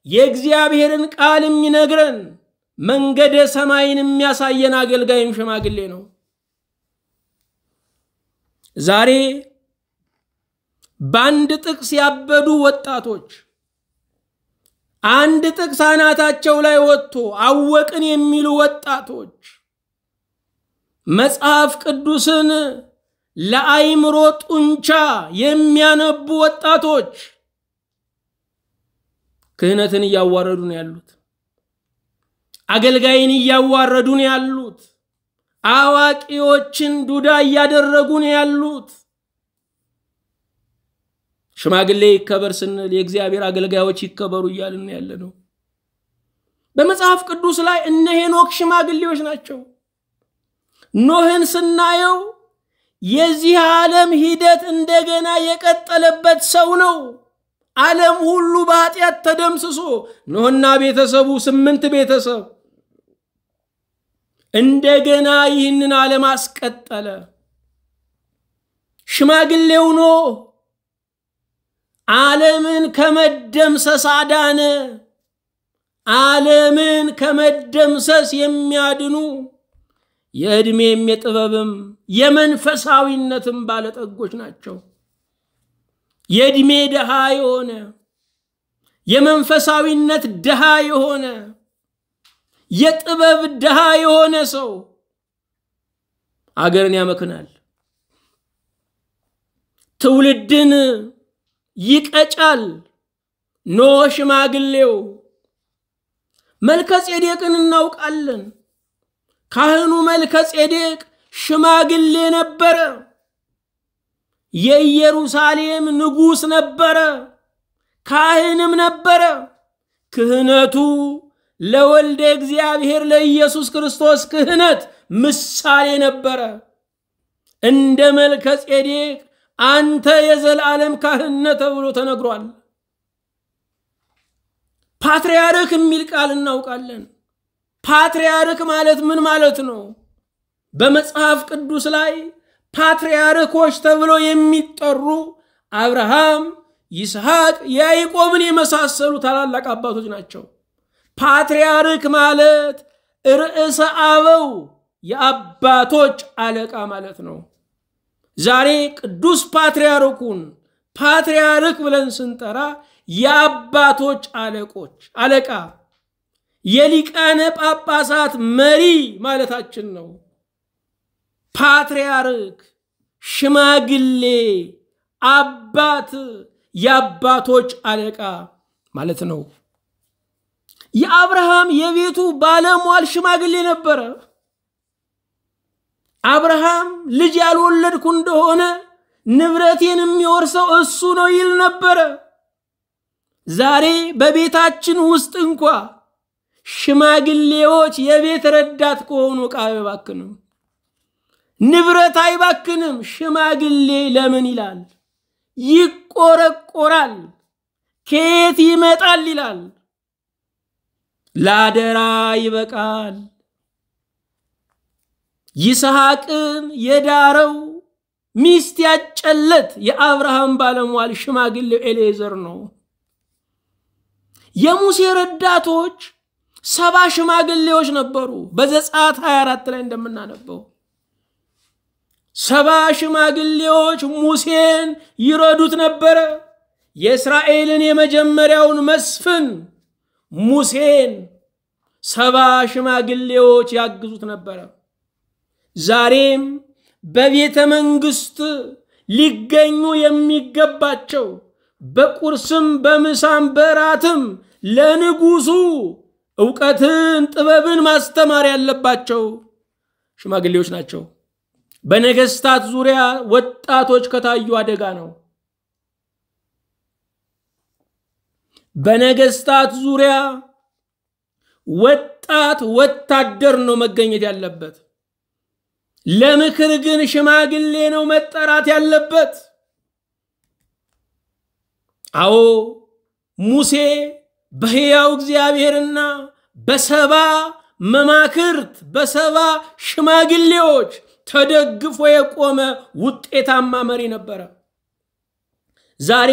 S1: የእግዚአብሔርን ቃል የሚነግረን መንገደ ሰማይን የሚያሳየን አገልጋይም ሽማግሌ ነው። ዛሬ ባንድ ጥቅስ ያበዱ ወጣቶች አንድ ጥቅስ አናታቸው ላይ ወጥቶ አወቅን የሚሉ ወጣቶች መጽሐፍ ቅዱስን ለአይምሮ ጡንቻ የሚያነቡ ወጣቶች ክህነትን እያዋረዱ ነው ያሉት። አገልጋይን እያዋረዱ ነው ያሉት። አዋቂዎችን ዱዳ እያደረጉ ነው ያሉት። ሽማግሌ ይከበር ስንል የእግዚአብሔር አገልጋዮች ይከበሩ እያልን ያለነው። በመጽሐፍ ቅዱስ ላይ እነ ሄኖክ ሽማግሌዎች ናቸው። ኖህን ስናየው የዚህ ዓለም ሂደት እንደገና የቀጠለበት ሰው ነው። ዓለም ሁሉ በኃጢአት ተደምስሶ ኖህና ቤተሰቡ 8 ቤተሰብ እንደገና ይህንን ዓለም አስቀጠለ። ሽማግሌው ኖህ ዓለምን ከመደምሰስ አዳነ። ዓለምን ከመደምሰስ የሚያድኑ የእድሜም የጥበብም የመንፈሳዊነትም ባለጠጎች ናቸው። የእድሜ ደሃ የሆነ የመንፈሳዊነት ደሃ የሆነ የጥበብ ደሃ የሆነ ሰው አገርን ያመክናል፣ ትውልድን ይቀጫል። ኖህ ሽማግሌው መልከጼዴቅን እናውቃለን። ካህኑ መልከጼዴቅ ሽማግሌ ነበረ። የኢየሩሳሌም ንጉስ ነበረ፣ ካህንም ነበረ። ክህነቱ ለወልደ እግዚአብሔር ለኢየሱስ ክርስቶስ ክህነት ምሳሌ ነበረ። እንደ መልከጼዴቅ አንተ የዘላለም ካህን ተብሎ ተነግሯል። ፓትርያርክ የሚል ቃል እናውቃለን። ፓትርያርክ ማለት ምን ማለት ነው? በመጽሐፍ ቅዱስ ላይ ፓትርያርኮች ተብሎ የሚጠሩ አብርሃም፣ ይስሐቅ፣ ያዕቆብን የመሳሰሉ ታላላቅ አባቶች ናቸው። ፓትርያርክ ማለት ርዕሰ አበው የአባቶች አለቃ ማለት ነው። ዛሬ ቅዱስ ፓትርያርኩን ፓትርያርክ ብለን ስንጠራ የአባቶች አለቃ የሊቃነ ጳጳሳት መሪ ማለታችን ነው። ፓትርያርክ ሽማግሌ አባት የአባቶች አለቃ ማለት ነው። የአብርሃም የቤቱ ባለሟል ሽማግሌ ነበረ። አብርሃም ልጅ ያልወለድኩ እንደሆነ ንብረቴን የሚወርሰው እሱ ነው ይል ነበረ። ዛሬ በቤታችን ውስጥ እንኳን ሽማግሌዎች የቤት ረዳት ከሆኑ ዕቃ አይባክንም፣ ንብረት አይባክንም። ሽማግሌ ለምን ይላል? ይቆረቆራል። ከየት ይመጣል ይላል? ላደራ ይበቃል። ይስሐቅን የዳረው ሚስት ያጨለት የአብርሃም ባለሟል ሽማግሌው ኤሌዘር ነው። የሙሴ ረዳቶች 70 ሽማግሌዎች ነበሩ። በዘጸአት 24 ላይ እንደምናነበው 70 ሽማግሌዎች ሙሴን ይረዱት ነበረ። የእስራኤልን የመጀመሪያውን መስፍን ሙሴን 70 ሽማግሌዎች ያግዙት ነበረ። ዛሬም በቤተ መንግስት ሊገኙ የሚገባቸው በቁርስም በምሳም በራትም ለንጉሱ ዕውቀትን ጥበብን ማስተማር ያለባቸው ሽማግሌዎች ናቸው። በነገስታት ዙሪያ ወጣቶች ከታዩ አደጋ ነው። በነገስታት ዙሪያ ወታደር ነው መገኘት ያለበት። ለምክር ግን ሽማግሌ ነው መጠራት ያለበት። አዎ ሙሴ በሕያው እግዚአብሔርና በ70 መማክርት በ70 ሽማግሌዎች ተደግፎ የቆመ ውጤታማ መሪ ነበረ። ዛሬ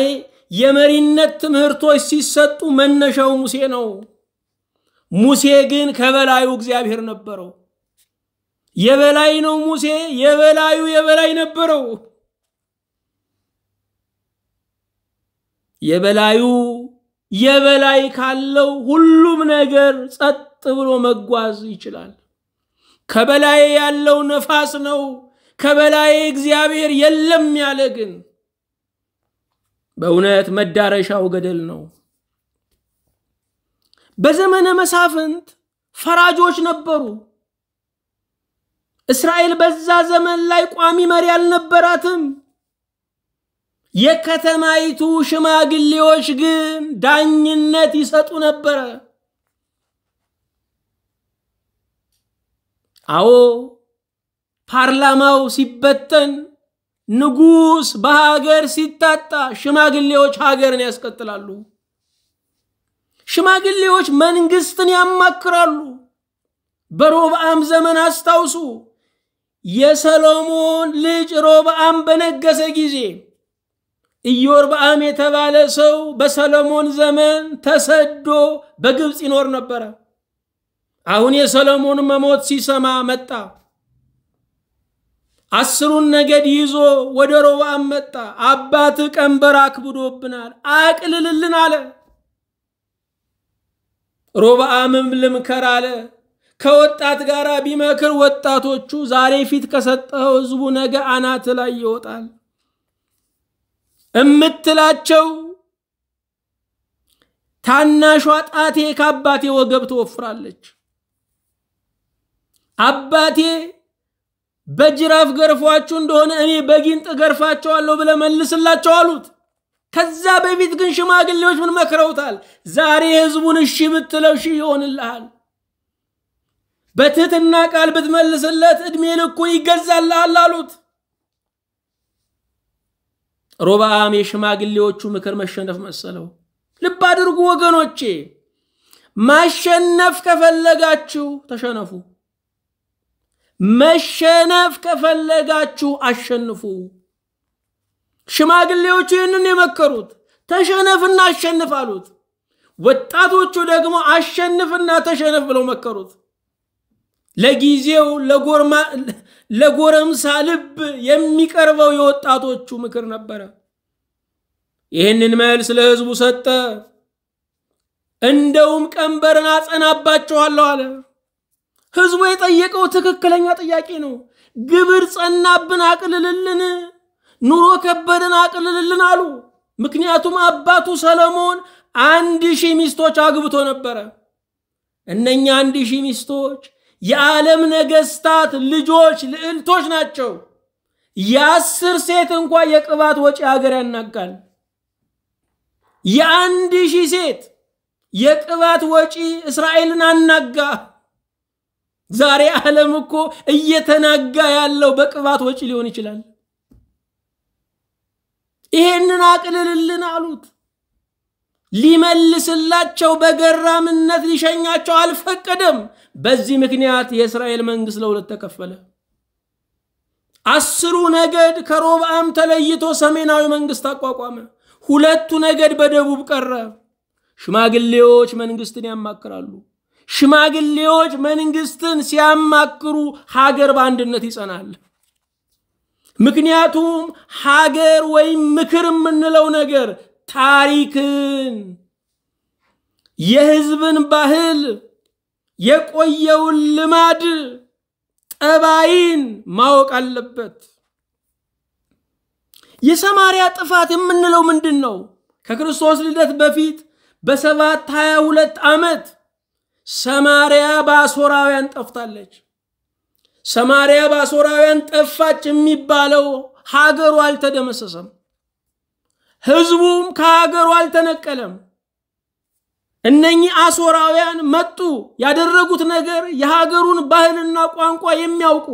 S1: የመሪነት ትምህርቶች ሲሰጡ መነሻው ሙሴ ነው። ሙሴ ግን ከበላዩ እግዚአብሔር ነበረው። የበላይ ነው ሙሴ፣ የበላይ ነበረው። የበላይ ካለው ሁሉም ነገር ጸጥ ብሎ መጓዝ ይችላል። ከበላይ ያለው ነፋስ ነው። ከበላይ እግዚአብሔር የለም ያለ ግን በእውነት መዳረሻው ገደል ነው። በዘመነ መሳፍንት ፈራጆች ነበሩ። እስራኤል በዛ ዘመን ላይ ቋሚ መሪ አልነበራትም። የከተማይቱ ሽማግሌዎች ግን ዳኝነት ይሰጡ ነበር። አዎ ፓርላማው ሲበተን ንጉስ በሀገር ሲታጣ ሽማግሌዎች ሀገርን ያስቀጥላሉ። ሽማግሌዎች መንግስትን ያማክራሉ። በሮብዓም ዘመን አስታውሱ፣ የሰሎሞን ልጅ ሮብዓም በነገሰ ጊዜ ኢዮርብዓም የተባለ ሰው በሰሎሞን ዘመን ተሰዶ በግብጽ ይኖር ነበር። አሁን የሰሎሞን መሞት ሲሰማ መጣ። 10ን ነገድ ይዞ ወደ ሮብዓም መጣ። አባት ቀንበር አክብዶብናል አቅልልልን አለ። ሮብዓምም ልምከር አለ። ከወጣት ጋራ ቢመክር ወጣቶቹ ዛሬ ፊት ከሰጠው ህዝቡ ነገ አናት ላይ ይወጣል እምትላቸው ታናሿ ጣቴ ከአባቴ ወገብ ትወፍራለች። አባቴ በጅራፍ ገርፏችሁ እንደሆነ እኔ በጊንጥ ገርፋቸዋለሁ ብለ መልስላቸው አሉት። ከዛ በፊት ግን ሽማግሌዎች ምን መክረውታል? ዛሬ ህዝቡን እሺ ብትለው እሺ ይሆንልሃል፣ በትህትና ቃል ብትመልስለት እድሜ ልኩን ይገዛልሃል አሉት። ሮብዓም የሽማግሌዎቹ ምክር መሸነፍ መሰለው። ልብ አድርጉ ወገኖቼ፣ ማሸነፍ ከፈለጋችሁ ተሸነፉ፣ መሸነፍ ከፈለጋችሁ አሸንፉ። ሽማግሌዎቹ ይህንን የመከሩት ተሸነፍና አሸንፍ አሉት። ወጣቶቹ ደግሞ አሸንፍና ተሸነፍ ብለው መከሩት። ለጊዜው ለጎረምሳ ልብ የሚቀርበው የወጣቶቹ ምክር ነበር። ይህንን መልስ ለሕዝቡ ሰጠ። እንደውም ቀንበርን አጸናባቸዋለሁ አለ። ሕዝቡ የጠየቀው ትክክለኛ ጥያቄ ነው። ግብር ጸናብን አቅልልልን፣ ኑሮ ከበደን አቅልልልን አሉ። ምክንያቱም አባቱ ሰለሞን 1000 ሚስቶች አግብቶ ነበር። እነኛ 1000 ሚስቶች የዓለም ነገስታት ልጆች ልዕልቶች ናቸው። የ10 ሴት እንኳን የቅባት ወጪ ሀገር ያናጋል። የ1000 ሴት የቅባት ወጪ እስራኤልን አናጋ። ዛሬ ዓለም እኮ እየተናጋ ያለው በቅባት ወጪ ሊሆን ይችላል። ይሄንን አቅልልልን አሉት። ሊመልስላቸው በገራምነት ሊሸኛቸው አልፈቀደም። በዚህ ምክንያት የእስራኤል መንግስት ለሁለት ተከፈለ። 10 ነገድ ከሮብዓም ተለይቶ ሰሜናዊ መንግስት አቋቋመ። 2 ነገድ በደቡብ ቀረ። ሽማግሌዎች መንግስትን ያማክራሉ። ሽማግሌዎች መንግስትን ሲያማክሩ ሀገር በአንድነት ይጸናል። ምክንያቱም ሀገር ወይም ምክር የምንለው ነገር ታሪክን፣ የህዝብን ባህል፣ የቆየውን ልማድ፣ ጠባይን ማወቅ አለበት። የሰማርያ ጥፋት የምንለው ምንድነው? ከክርስቶስ ልደት በፊት በ722 ዓመት ሰማርያ በአሦራውያን ጠፍታለች። ሰማርያ በአሦራውያን ጠፋች የሚባለው ሀገሩ አልተደመሰሰም፣ ህዝቡም ከሀገሩ አልተነቀለም። እነኚህ አሦራውያን መጡ። ያደረጉት ነገር የሀገሩን ባህልና ቋንቋ የሚያውቁ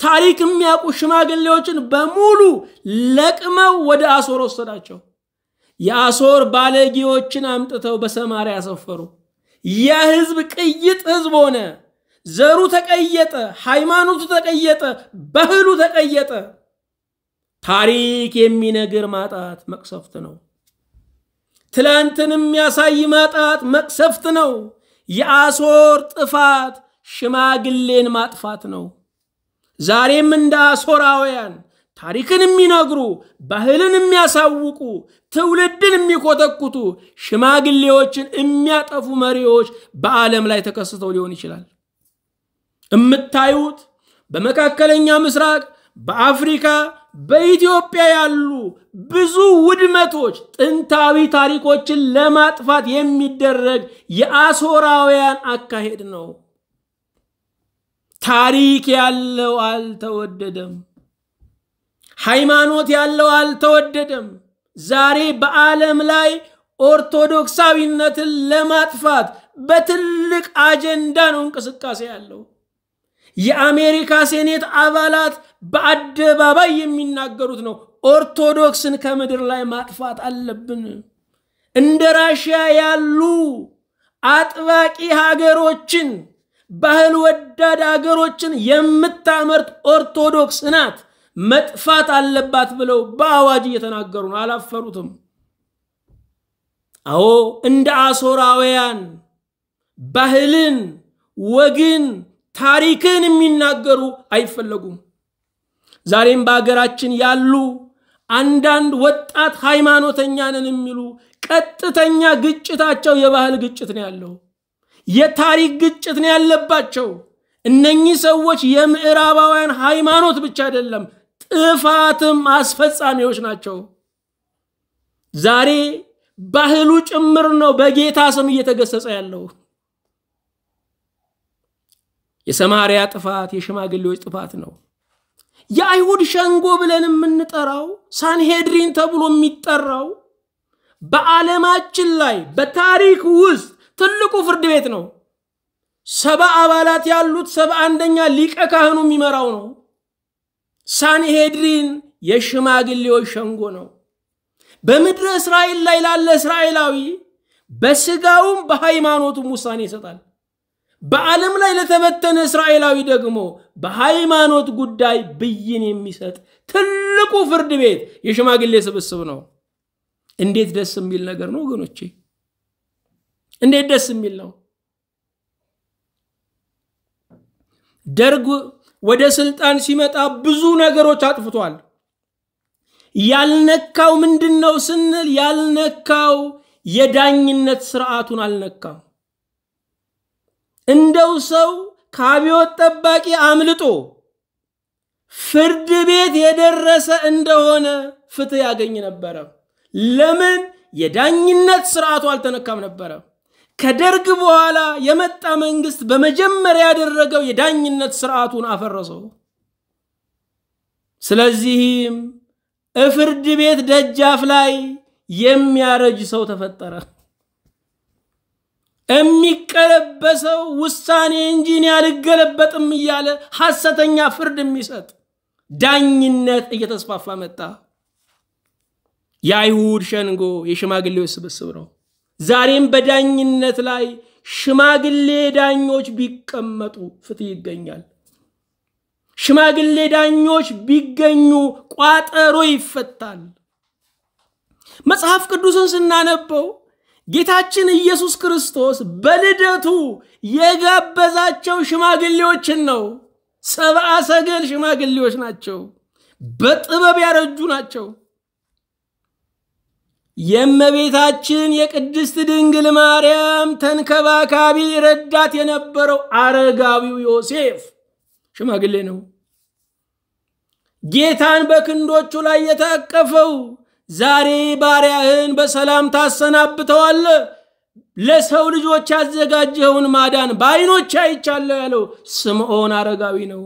S1: ታሪክ የሚያውቁ ሽማግሌዎችን በሙሉ ለቅመው ወደ አሦር ወሰዳቸው። የአሦር ባለጌዎችን አምጥተው በሰማርያ ሰፈሩ። የህዝብ ቅይጥ ህዝብ ሆነ። ዘሩ ተቀየጠ፣ ሃይማኖቱ ተቀየጠ፣ ባህሉ ተቀየጠ። ታሪክ የሚነግር ማጣት መቅሰፍት ነው። ትላንትን የሚያሳይ ማጣት መቅሰፍት ነው። የአሦር ጥፋት ሽማግሌን ማጥፋት ነው። ዛሬም እንደ አሦራውያን ታሪክን የሚነግሩ፣ ባህልን የሚያሳውቁ፣ ትውልድን የሚኮተኩቱ ሽማግሌዎችን የሚያጠፉ መሪዎች በዓለም ላይ ተከስተው ሊሆን ይችላል። እምታዩት በመካከለኛ ምስራቅ፣ በአፍሪካ፣ በኢትዮጵያ ያሉ ብዙ ውድመቶች ጥንታዊ ታሪኮችን ለማጥፋት የሚደረግ የአሦራውያን አካሄድ ነው። ታሪክ ያለው አልተወደደም። ሃይማኖት ያለው አልተወደደም። ዛሬ በዓለም ላይ ኦርቶዶክሳዊነትን ለማጥፋት በትልቅ አጀንዳ ነው እንቅስቃሴ ያለው። የአሜሪካ ሴኔት አባላት በአደባባይ የሚናገሩት ነው። ኦርቶዶክስን ከምድር ላይ ማጥፋት አለብን። እንደ ራሽያ ያሉ አጥባቂ ሀገሮችን፣ ባህል ወዳድ ሀገሮችን የምታመርት ኦርቶዶክስ ናት፣ መጥፋት አለባት ብለው በአዋጅ እየተናገሩ ነው። አላፈሩትም። አዎ እንደ አሦራውያን ባህልን፣ ወግን፣ ታሪክን የሚናገሩ አይፈለጉም። ዛሬም በአገራችን ያሉ አንዳንድ ወጣት ሃይማኖተኛ ነን የሚሉ ቀጥተኛ ግጭታቸው የባህል ግጭት ነው ያለው፣ የታሪክ ግጭት ነው ያለባቸው። እነኚህ ሰዎች የምዕራባውያን ሃይማኖት ብቻ አይደለም ጥፋትም አስፈጻሚዎች ናቸው። ዛሬ ባህሉ ጭምር ነው በጌታ ስም እየተገሰጸ ያለው። የሰማርያ ጥፋት የሽማግሌዎች ጥፋት ነው። የአይሁድ ሸንጎ ብለን የምንጠራው ሳንሄድሪን ተብሎ የሚጠራው በዓለማችን ላይ በታሪክ ውስጥ ትልቁ ፍርድ ቤት ነው። 70 አባላት ያሉት 71ኛ ሊቀ ካህኑ የሚመራው ነው። ሳንሄድሪን የሽማግሌዎች ሸንጎ ነው። በምድረ እስራኤል ላይ ላለ እስራኤላዊ በስጋውም በሃይማኖቱም ውሳኔ ይሰጣል። በዓለም ላይ ለተበተነ እስራኤላዊ ደግሞ በሃይማኖት ጉዳይ ብይን የሚሰጥ ትልቁ ፍርድ ቤት የሽማግሌ ስብስብ ነው። እንዴት ደስ የሚል ነገር ነው ወገኖቼ! እንዴት ደስ የሚል ነው! ደርግ ወደ ስልጣን ሲመጣ ብዙ ነገሮች አጥፍቷል። ያልነካው ምንድነው ስንል ያልነካው የዳኝነት ስርዓቱን አልነካም። እንደው ሰው ከአብዮት ጠባቂ አምልጦ ፍርድ ቤት የደረሰ እንደሆነ ፍትህ ያገኝ ነበር። ለምን? የዳኝነት ስርዓቱ አልተነካም ነበር። ከደርግ በኋላ የመጣ መንግስት በመጀመሪያ ያደረገው የዳኝነት ስርዓቱን አፈረሰው። ስለዚህም ፍርድ ቤት ደጃፍ ላይ የሚያረጅ ሰው ተፈጠረ። የሚቀለበሰው ውሳኔ እንጂ ያልገለበጥም እያለ ሐሰተኛ ፍርድ የሚሰጥ ዳኝነት እየተስፋፋ መጣ። የአይሁድ ሸንጎ የሽማግሌዎች ስብስብ ነው። ዛሬም በዳኝነት ላይ ሽማግሌ ዳኞች ቢቀመጡ ፍትህ ይገኛል። ሽማግሌ ዳኞች ቢገኙ ቋጠሮ ይፈታል። መጽሐፍ ቅዱስን ስናነበው ጌታችን ኢየሱስ ክርስቶስ በልደቱ የጋበዛቸው ሽማግሌዎችን ነው። ሰብአ ሰገል ሽማግሌዎች ናቸው። በጥበብ ያረጁ ናቸው። የእመቤታችን የቅድስት ድንግል ማርያም ተንከባካቢ ረዳት የነበረው አረጋዊው ዮሴፍ ሽማግሌ ነው። ጌታን በክንዶቹ ላይ የታቀፈው ዛሬ ባሪያህን በሰላም ታሰናብተዋለህ፣ ለሰው ልጆች ያዘጋጀውን ማዳን በዓይኖቼ አይቻለሁ ያለው ስምዖን አረጋዊ ነው።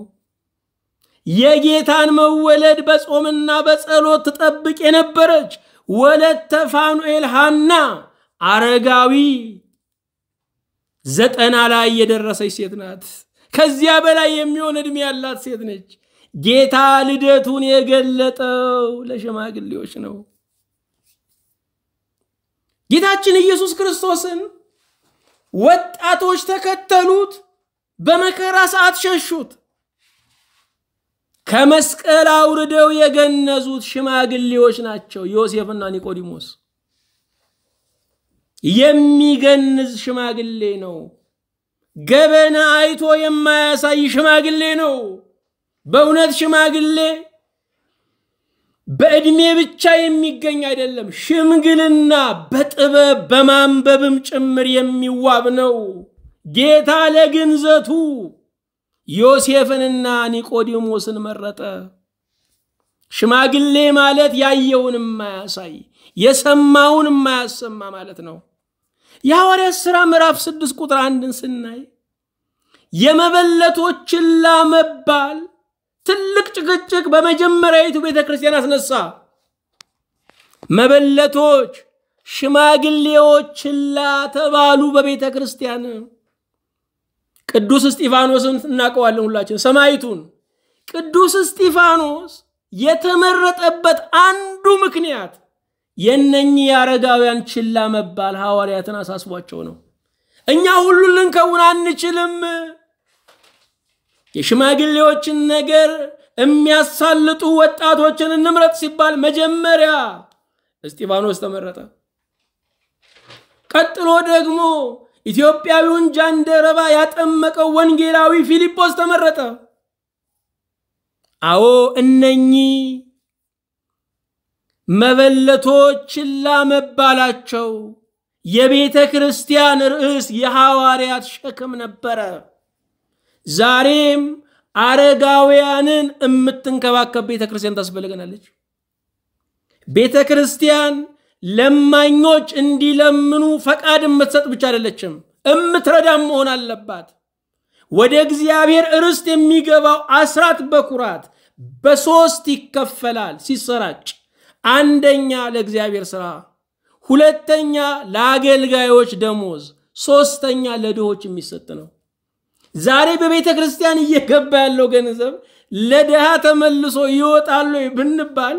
S1: የጌታን መወለድ በጾምና በጸሎት ትጠብቅ የነበረች ወለተ ፋኑኤል ሐና አረጋዊ 90 ላይ የደረሰች ሴት ናት። ከዚያ በላይ የሚሆን እድሜ ያላት ሴት ነች። ጌታ ልደቱን የገለጠው ለሽማግሌዎች ነው። ጌታችን ኢየሱስ ክርስቶስን ወጣቶች ተከተሉት፣ በመከራ ሰዓት ሸሹት። ከመስቀል አውርደው የገነዙት ሽማግሌዎች ናቸው፣ ዮሴፍና ኒቆዲሞስ። የሚገንዝ ሽማግሌ ነው። ገበና አይቶ የማያሳይ ሽማግሌ ነው። በእውነት ሽማግሌ በእድሜ ብቻ የሚገኝ አይደለም። ሽምግልና በጥበብ በማንበብም ጭምር የሚዋብ ነው። ጌታ ለግንዘቱ ዮሴፍንና ኒቆዲሞስን መረጠ። ሽማግሌ ማለት ያየውን የማያሳይ የሰማውን የማያሰማ ማለት ነው። የሐዋርያት ሥራ ምዕራፍ 6 ቁጥር 1ን ስናይ የመበለቶችን ላመባል ትልቅ ጭቅጭቅ በመጀመሪያይቱ ቤተክርስቲያን አስነሳ። መበለቶች ሽማግሌዎች ላተባሉ በቤተክርስቲያን ቅዱስ እስጢፋኖስን እናቀዋለን ሁላችን ሰማይቱን። ቅዱስ እስጢፋኖስ የተመረጠበት አንዱ ምክንያት የነኚህ ያረጋውያን ችላ መባል ሐዋርያትን አሳስቧቸው ነው። እኛ ሁሉን ልንከውን አንችልም። የሽማግሌዎችን ነገር የሚያሳልጡ ወጣቶችን እንምረጥ ሲባል መጀመሪያ እስጢፋኖስ ተመረጠ። ቀጥሎ ደግሞ ኢትዮጵያዊውን ጃንደረባ ያጠመቀው ወንጌላዊ ፊልጶስ ተመረጠ። አዎ እነኚህ መበለቶች ላመባላቸው የቤተ ክርስቲያን ርዕስ የሐዋርያት ሸክም ነበረ። ዛሬም አረጋውያንን እምትንከባከብ ቤተ ክርስቲያን ታስፈልገናለች። ቤተ ክርስቲያን ለማኞች እንዲለምኑ ፈቃድ የምትሰጥ ብቻ አይደለችም፣ እምትረዳም መሆን አለባት። ወደ እግዚአብሔር ርስት የሚገባው አስራት በኩራት በሶስት ይከፈላል ሲሰራጭ። አንደኛ ለእግዚአብሔር ሥራ፣ ሁለተኛ ለአገልጋዮች ደሞዝ፣ ሶስተኛ ለድሆች የሚሰጥ ነው። ዛሬ በቤተ ክርስቲያን እየገባ ያለው ገንዘብ ለድሃ ተመልሶ ይወጣል ብንባል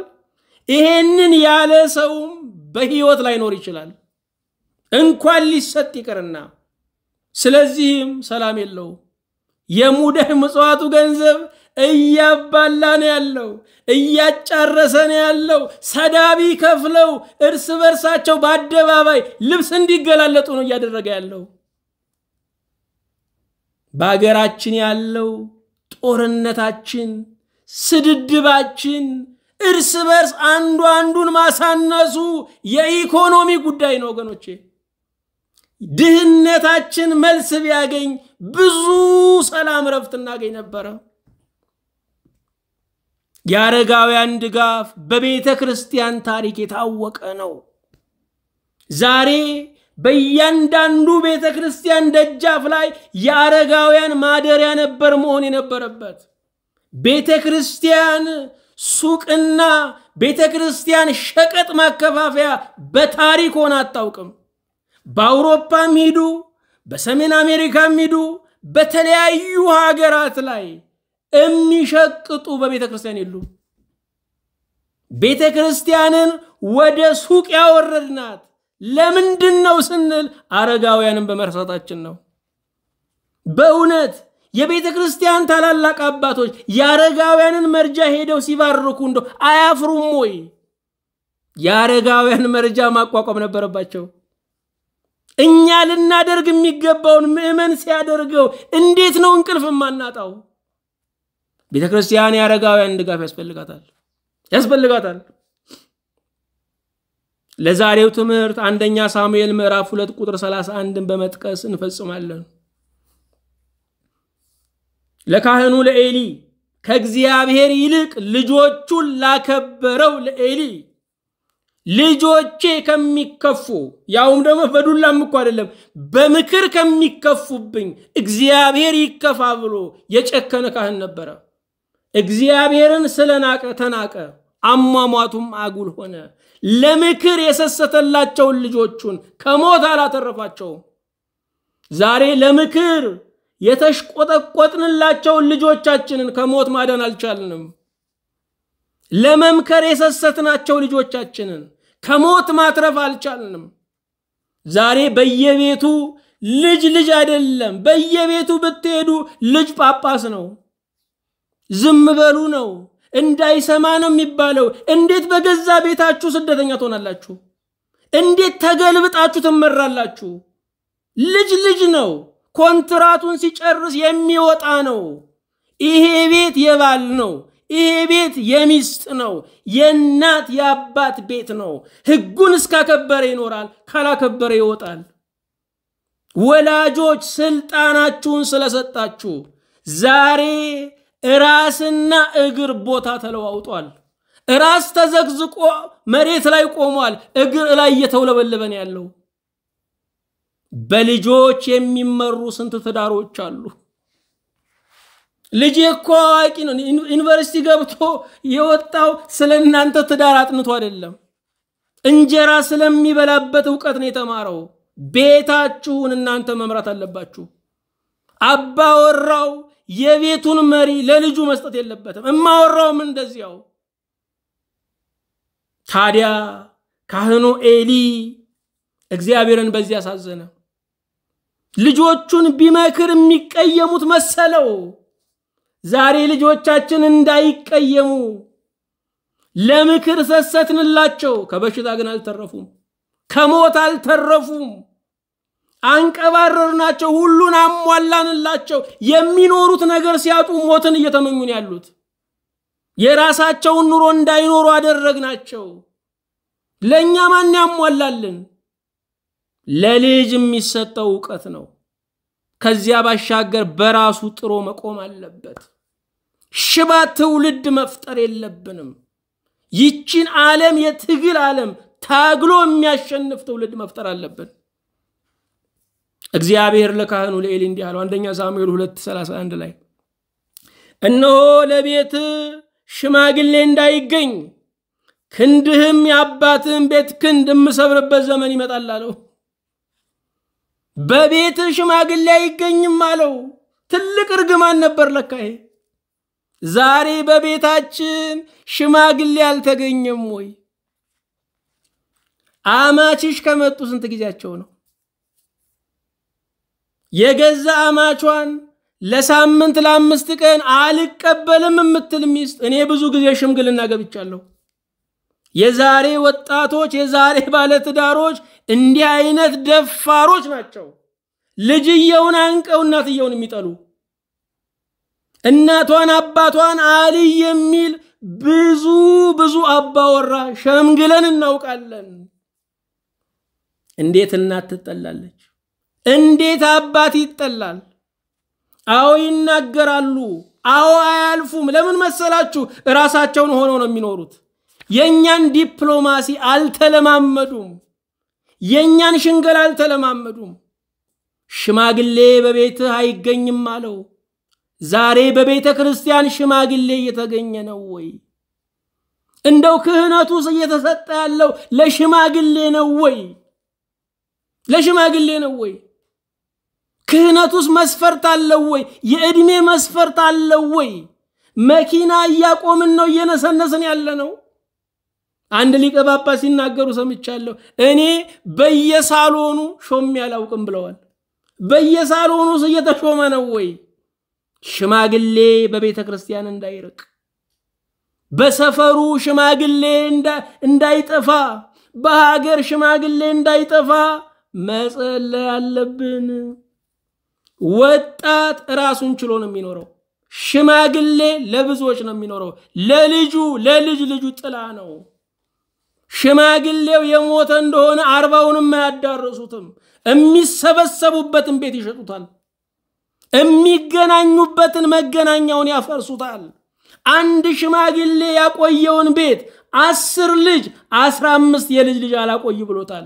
S1: ይሄንን ያለ ሰውም በህይወት ላይ ኖር ይችላል እንኳን ሊሰጥ ይቀርና። ስለዚህም ሰላም የለው። የሙዳይ ምጽዋቱ ገንዘብ እያባላ ነው ያለው፣ እያጫረሰ ነው ያለው። ሰዳቢ ከፍለው እርስ በርሳቸው በአደባባይ ልብስ እንዲገላለጡ ነው እያደረገ ያለው። በአገራችን ያለው ጦርነታችን፣ ስድድባችን፣ እርስ በርስ አንዱ አንዱን ማሳነሱ የኢኮኖሚ ጉዳይ ነው ወገኖቼ። ድህነታችን መልስ ቢያገኝ ብዙ ሰላም ረፍት እናገኝ ነበር። የአረጋውያን ድጋፍ በቤተ ክርስቲያን ታሪክ የታወቀ ነው። ዛሬ በእያንዳንዱ ቤተ ክርስቲያን ደጃፍ ላይ የአረጋውያን ማደሪያ ነበር መሆን የነበረበት። ቤተ ክርስቲያን ሱቅና ቤተ ክርስቲያን ሸቀጥ ማከፋፈያ በታሪክ ሆና አታውቅም። በአውሮፓም ሂዱ፣ በሰሜን አሜሪካም ሂዱ፣ በተለያዩ ሀገራት ላይ የሚሸቅጡ በቤተ ክርስቲያን የሉ። ቤተ ክርስቲያንን ወደ ሱቅ ያወረድናት ለምንድነው ስንል አረጋውያንን በመርሳታችን ነው። በእውነት የቤተ ክርስቲያን ታላላቅ አባቶች የአረጋውያንን መርጃ ሄደው ሲባርኩ እንደው አያፍሩም ወይ? የአረጋውያን መርጃ ማቋቋም ነበረባቸው። እኛ ልናደርግ የሚገባውን ምእመን ሲያደርገው እንዴት ነው እንቅልፍ ማናጣው? ቤተ ክርስቲያን የአረጋውያን ድጋፍ ያስፈልጋታል። ለዛሬው ትምህርት አንደኛ ሳሙኤል ምዕራፍ 2 ቁጥር 31ን በመጥቀስ እንፈጽማለን። ለካህኑ ለኤሊ ከእግዚአብሔር ይልቅ ልጆቹን ላከበረው ለኤሊ ልጆቼ ከሚከፉ ያውም ደግሞ በዱላም እኮ አይደለም በምክር ከሚከፉብኝ እግዚአብሔር ይከፋ ብሎ የጨከነ ካህን ነበረ። እግዚአብሔርን ስለናቀ ተናቀ፣ አሟሟቱም አጉል ሆነ። ለምክር የሰሰተላቸው ልጆቹን ከሞት አላተረፋቸው። ዛሬ ለምክር የተሽቆጠቆጥንላቸው ልጆቻችንን ከሞት ማዳን አልቻልንም። ለመምከር የሰሰትናቸው ልጆቻችንን ከሞት ማትረፍ አልቻልንም። ዛሬ በየቤቱ ልጅ አይደለም፣ በየቤቱ ብትሄዱ ልጅ ጳጳስ ነው፣ ዝም በሉ ነው፣ እንዳይሰማ ነው የሚባለው። እንዴት በገዛ ቤታችሁ ስደተኛ ትሆናላችሁ? እንዴት ተገልብጣችሁ ትመራላችሁ? ልጅ ነው፣ ኮንትራቱን ሲጨርስ የሚወጣ ነው። ይሄ ቤት የባል ነው፣ ይሄ ቤት የሚስት ነው፣ የእናት የአባት ቤት ነው። ሕጉን እስካከበረ ይኖራል፣ ካላከበረ ይወጣል። ወላጆች ስልጣናችሁን ስለሰጣችሁ ዛሬ ራስና እግር ቦታ ተለዋውጧል። ራስ ተዘግዝቆ መሬት ላይ ቆሟል፣ እግር ላይ እየተውለበለበን ያለው። በልጆች የሚመሩ ስንት ትዳሮች አሉ። ልጅ እኮ አዋቂ ነው፣ ዩኒቨርሲቲ ገብቶ የወጣው ስለናንተ ትዳር አጥንቶ አይደለም፣ እንጀራ ስለሚበላበት ዕውቀት ነው የተማረው። ቤታችሁን እናንተ መምራት አለባችሁ። አባወራው የቤቱን መሪ ለልጁ መስጠት የለበትም፣ እማወራውም እንደዚያው። ታዲያ ካህኑ ኤሊ እግዚአብሔርን በዚህ ያሳዘነ። ልጆቹን ቢመክር የሚቀየሙት መሰለው። ዛሬ ልጆቻችን እንዳይቀየሙ ለምክር ሰሰትንላቸው፣ ከበሽታ ግን አልተረፉም፣ ከሞት አልተረፉም። አንቀባረርናቸው፣ ሁሉን አሟላንላቸው። የሚኖሩት ነገር ሲያጡ ሞትን እየተመኙ ያሉት። የራሳቸውን ኑሮ እንዳይኖሩ አደረግናቸው። ለኛ ማን ያሟላልን? ለልጅ የሚሰጠው ዕውቀት ነው። ከዚያ ባሻገር በራሱ ጥሮ መቆም አለበት። ሽባ ትውልድ መፍጠር የለብንም። ይቺን ዓለም የትግል ዓለም ታግሎ የሚያሸንፍ ትውልድ መፍጠር አለብን። እግዚአብሔር ለካህኑ ለኤሊ እንዲህ አለው። አንደኛ ሳሙኤል 2:31 ላይ እነሆ ለቤት ሽማግሌ እንዳይገኝ ክንድህም የአባትህን ቤት ክንድ የምሰብርበት ዘመን ይመጣል አለው። በቤት ሽማግሌ አይገኝም አለው። ትልቅ እርግማን ነበር ለካ ይሄ። ዛሬ በቤታችን ሽማግሌ አልተገኘም ወይ? አማችሽ ከመጡ ስንት ጊዜያቸው ነው? የገዛ አማቿን ለሳምንት ለ5 ቀን አልቀበልም የምትል ሚስት እኔ ብዙ ጊዜ ሽምግልና ገብቻለሁ። የዛሬ ወጣቶች የዛሬ ባለትዳሮች እንዲህ አይነት ደፋሮች ናቸው። ልጅየውን አንቀው እናትየውን የሚጠሉ እናቷን አባቷን አልይ የሚል ብዙ አባወራ ሸምግለን እናውቃለን። እንዴት እናት ትጠላለች? እንዴት አባት ይጠላል? አዎ ይናገራሉ፣ አዎ አያልፉም። ለምን መሰላችሁ? ራሳቸውን ሆነው ነው የሚኖሩት። የኛን ዲፕሎማሲ አልተለማመዱም። የኛን ሽንገላ አልተለማመዱም። ሽማግሌ በቤትህ አይገኝም አለው። ዛሬ በቤተ ክርስቲያን ሽማግሌ እየተገኘ ነው ወይ? እንደው ክህነቱስ እየተሰጠ ያለው ለሽማግሌ ነው ወይ? ለሽማግሌ ነው ወይ? ክህነቱስ መስፈርት አለው ወይ? የእድሜ መስፈርት አለው ወይ? መኪና እያቆምን ነው እየነሰነስን ያለ ነው። አንድ ሊቀ ጳጳስ ሲናገሩ ሰምቻለሁ። እኔ በየሳሎኑ ሾም ያላውቅም ብለዋል። በየሳሎኑስ እየተሾመ ነው ወይ? ሽማግሌ በቤተ ክርስቲያን እንዳይርቅ፣ በሰፈሩ ሽማግሌ እንዳይጠፋ፣ በሀገር ሽማግሌ እንዳይጠፋ መጸለይ አለብን። ወጣት ራሱን ችሎ ነው የሚኖረው። ሽማግሌ ለብዙዎች ነው የሚኖረው። ለልጅ ልጁ ጥላ ነው። ሽማግሌው የሞተ እንደሆነ 40ውንም አያዳርሱትም። የሚሰበሰቡበትን ቤት ይሸጡታል። የሚገናኙበትን መገናኛውን ያፈርሱታል። አንድ ሽማግሌ ያቆየውን ቤት 10 ልጅ 15 የልጅ ልጅ አላቆይ ብሎታል።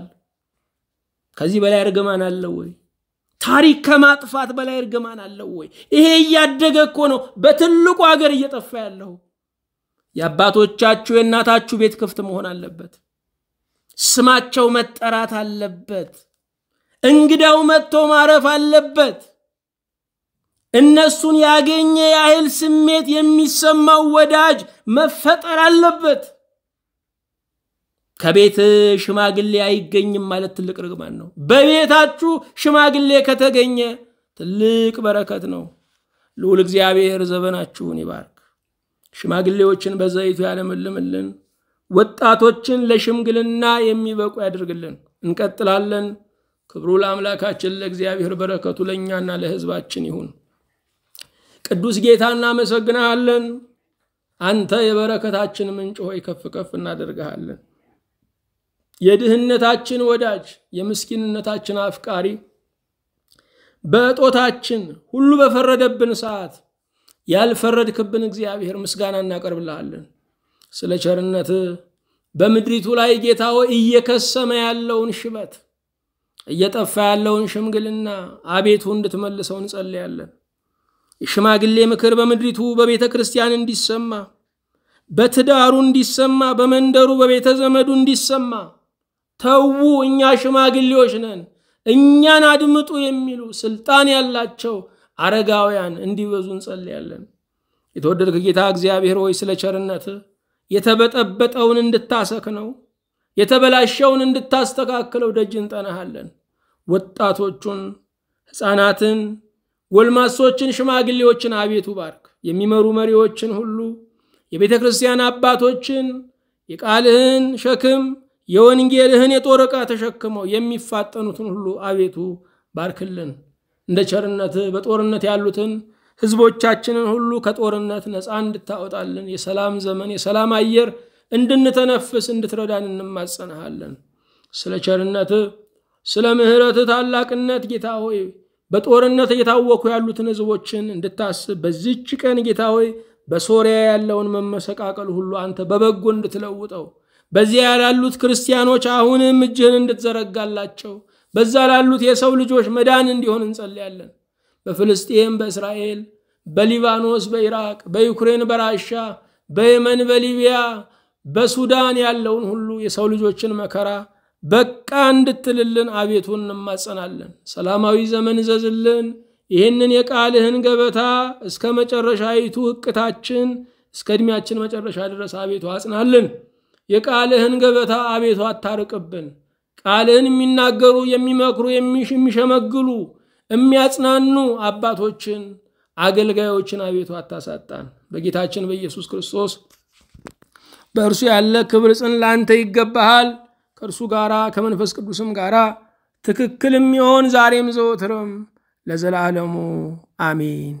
S1: ከዚህ በላይ እርግማን አለ ወይ? ታሪክ ከማጥፋት በላይ እርግማን አለ ወይ? ይሄ እያደገ እኮ ነው በትልቁ ሀገር እየጠፋ ያለው። የአባቶቻችሁ የእናታችሁ ቤት ክፍት መሆን አለበት። ስማቸው መጠራት አለበት። እንግዳው መጥቶ ማረፍ አለበት። እነሱን ያገኘ ያህል ስሜት የሚሰማው ወዳጅ መፈጠር አለበት። ከቤት ሽማግሌ አይገኝም ማለት ትልቅ ርግማን ነው። በቤታችሁ ሽማግሌ ከተገኘ ትልቅ በረከት ነው። ልዑል እግዚአብሔር ዘመናችሁን ይባርክ። ሽማግሌዎችን በዘይቱ ያለምልምልን። ወጣቶችን ለሽምግልና የሚበቁ ያድርግልን። እንቀጥላለን። ክብሩ ለአምላካችን ለእግዚአብሔር፣ በረከቱ ለኛና ለሕዝባችን ይሁን። ቅዱስ ጌታ እናመሰግናለን። አንተ የበረከታችን ምንጭ ሆይ ከፍ ከፍ እናደርግሃለን። የድህነታችን ወዳጅ፣ የምስኪንነታችን አፍቃሪ፣ በእጦታችን ሁሉ በፈረደብን ሰዓት ያልፈረድክብን እግዚአብሔር ምስጋና እናቀርብልሃለን። ስለ ቸርነት በምድሪቱ ላይ ጌታ ሆይ እየከሰመ ያለውን ሽበት፣ እየጠፋ ያለውን ሽምግልና አቤቱ እንድትመልሰው እንጸልያለን። የሽማግሌ ምክር በምድሪቱ በቤተ ክርስቲያን እንዲሰማ፣ በትዳሩ እንዲሰማ፣ በመንደሩ በቤተ ዘመዱ እንዲሰማ፣ ተዉ እኛ ሽማግሌዎች ነን እኛን አድምጡ የሚሉ ስልጣን ያላቸው አረጋውያን እንዲበዙ እንጸልያለን። የተወደድክ ጌታ እግዚአብሔር ሆይ ስለ ቸርነት የተበጠበጠውን እንድታሰክነው፣ የተበላሸውን እንድታስተካክለው ደጅ እንጠናሃለን። ወጣቶቹን፣ ሕፃናትን፣ ጎልማሶችን፣ ሽማግሌዎችን አቤቱ ባርክ። የሚመሩ መሪዎችን ሁሉ፣ የቤተ ክርስቲያን አባቶችን የቃልህን ሸክም የወንጌልህን የጦር ዕቃ ተሸክመው የሚፋጠኑትን ሁሉ አቤቱ ባርክልን። እንደ ቸርነትህ በጦርነት ያሉትን ሕዝቦቻችንን ሁሉ ከጦርነት ነፃ እንድታወጣልን፣ የሰላም ዘመን የሰላም አየር እንድንተነፍስ እንድትረዳን እንማጸናሃለን። ስለ ቸርነትህ ስለ ምሕረትህ ታላቅነት ጌታ ሆይ በጦርነት እየታወኩ ያሉትን ሕዝቦችን እንድታስብ በዚህች ቀን ጌታ ሆይ በሶሪያ ያለውን መመሰቃቀል ሁሉ አንተ በበጎ እንድትለውጠው፣ በዚያ ያሉት ክርስቲያኖች አሁንም እጅህን እንድትዘረጋላቸው፣ በዛ ላሉት የሰው ልጆች መዳን እንዲሆን እንጸልያለን። በፍልስጤም፣ በእስራኤል፣ በሊባኖስ፣ በኢራቅ፣ በዩክሬን፣ በራሻ፣ በየመን፣ በሊቢያ፣ በሱዳን ያለውን ሁሉ የሰው ልጆችን መከራ በቃ እንድትልልን አቤቱ እንማጸናለን። ሰላማዊ ዘመን ዘዝልን። ይህንን የቃልህን ገበታ እስከ መጨረሻይቱ ሕቅታችን እስከ ዕድሜያችን መጨረሻ ድረስ አቤቱ አጽናልን። የቃልህን ገበታ አቤቱ አታርቅብን። ቃልህን የሚናገሩ የሚመክሩ የሚሸመግሉ የሚያጽናኑ አባቶችን አገልጋዮችን አቤቱ አታሳጣን። በጌታችን በኢየሱስ ክርስቶስ በእርሱ ያለ ክብር ጽን ላንተ ይገባሃል። ከእርሱ ጋራ ከመንፈስ ቅዱስም ጋራ ትክክል የሚሆን ዛሬም ዘወትርም ለዘላለሙ አሜን።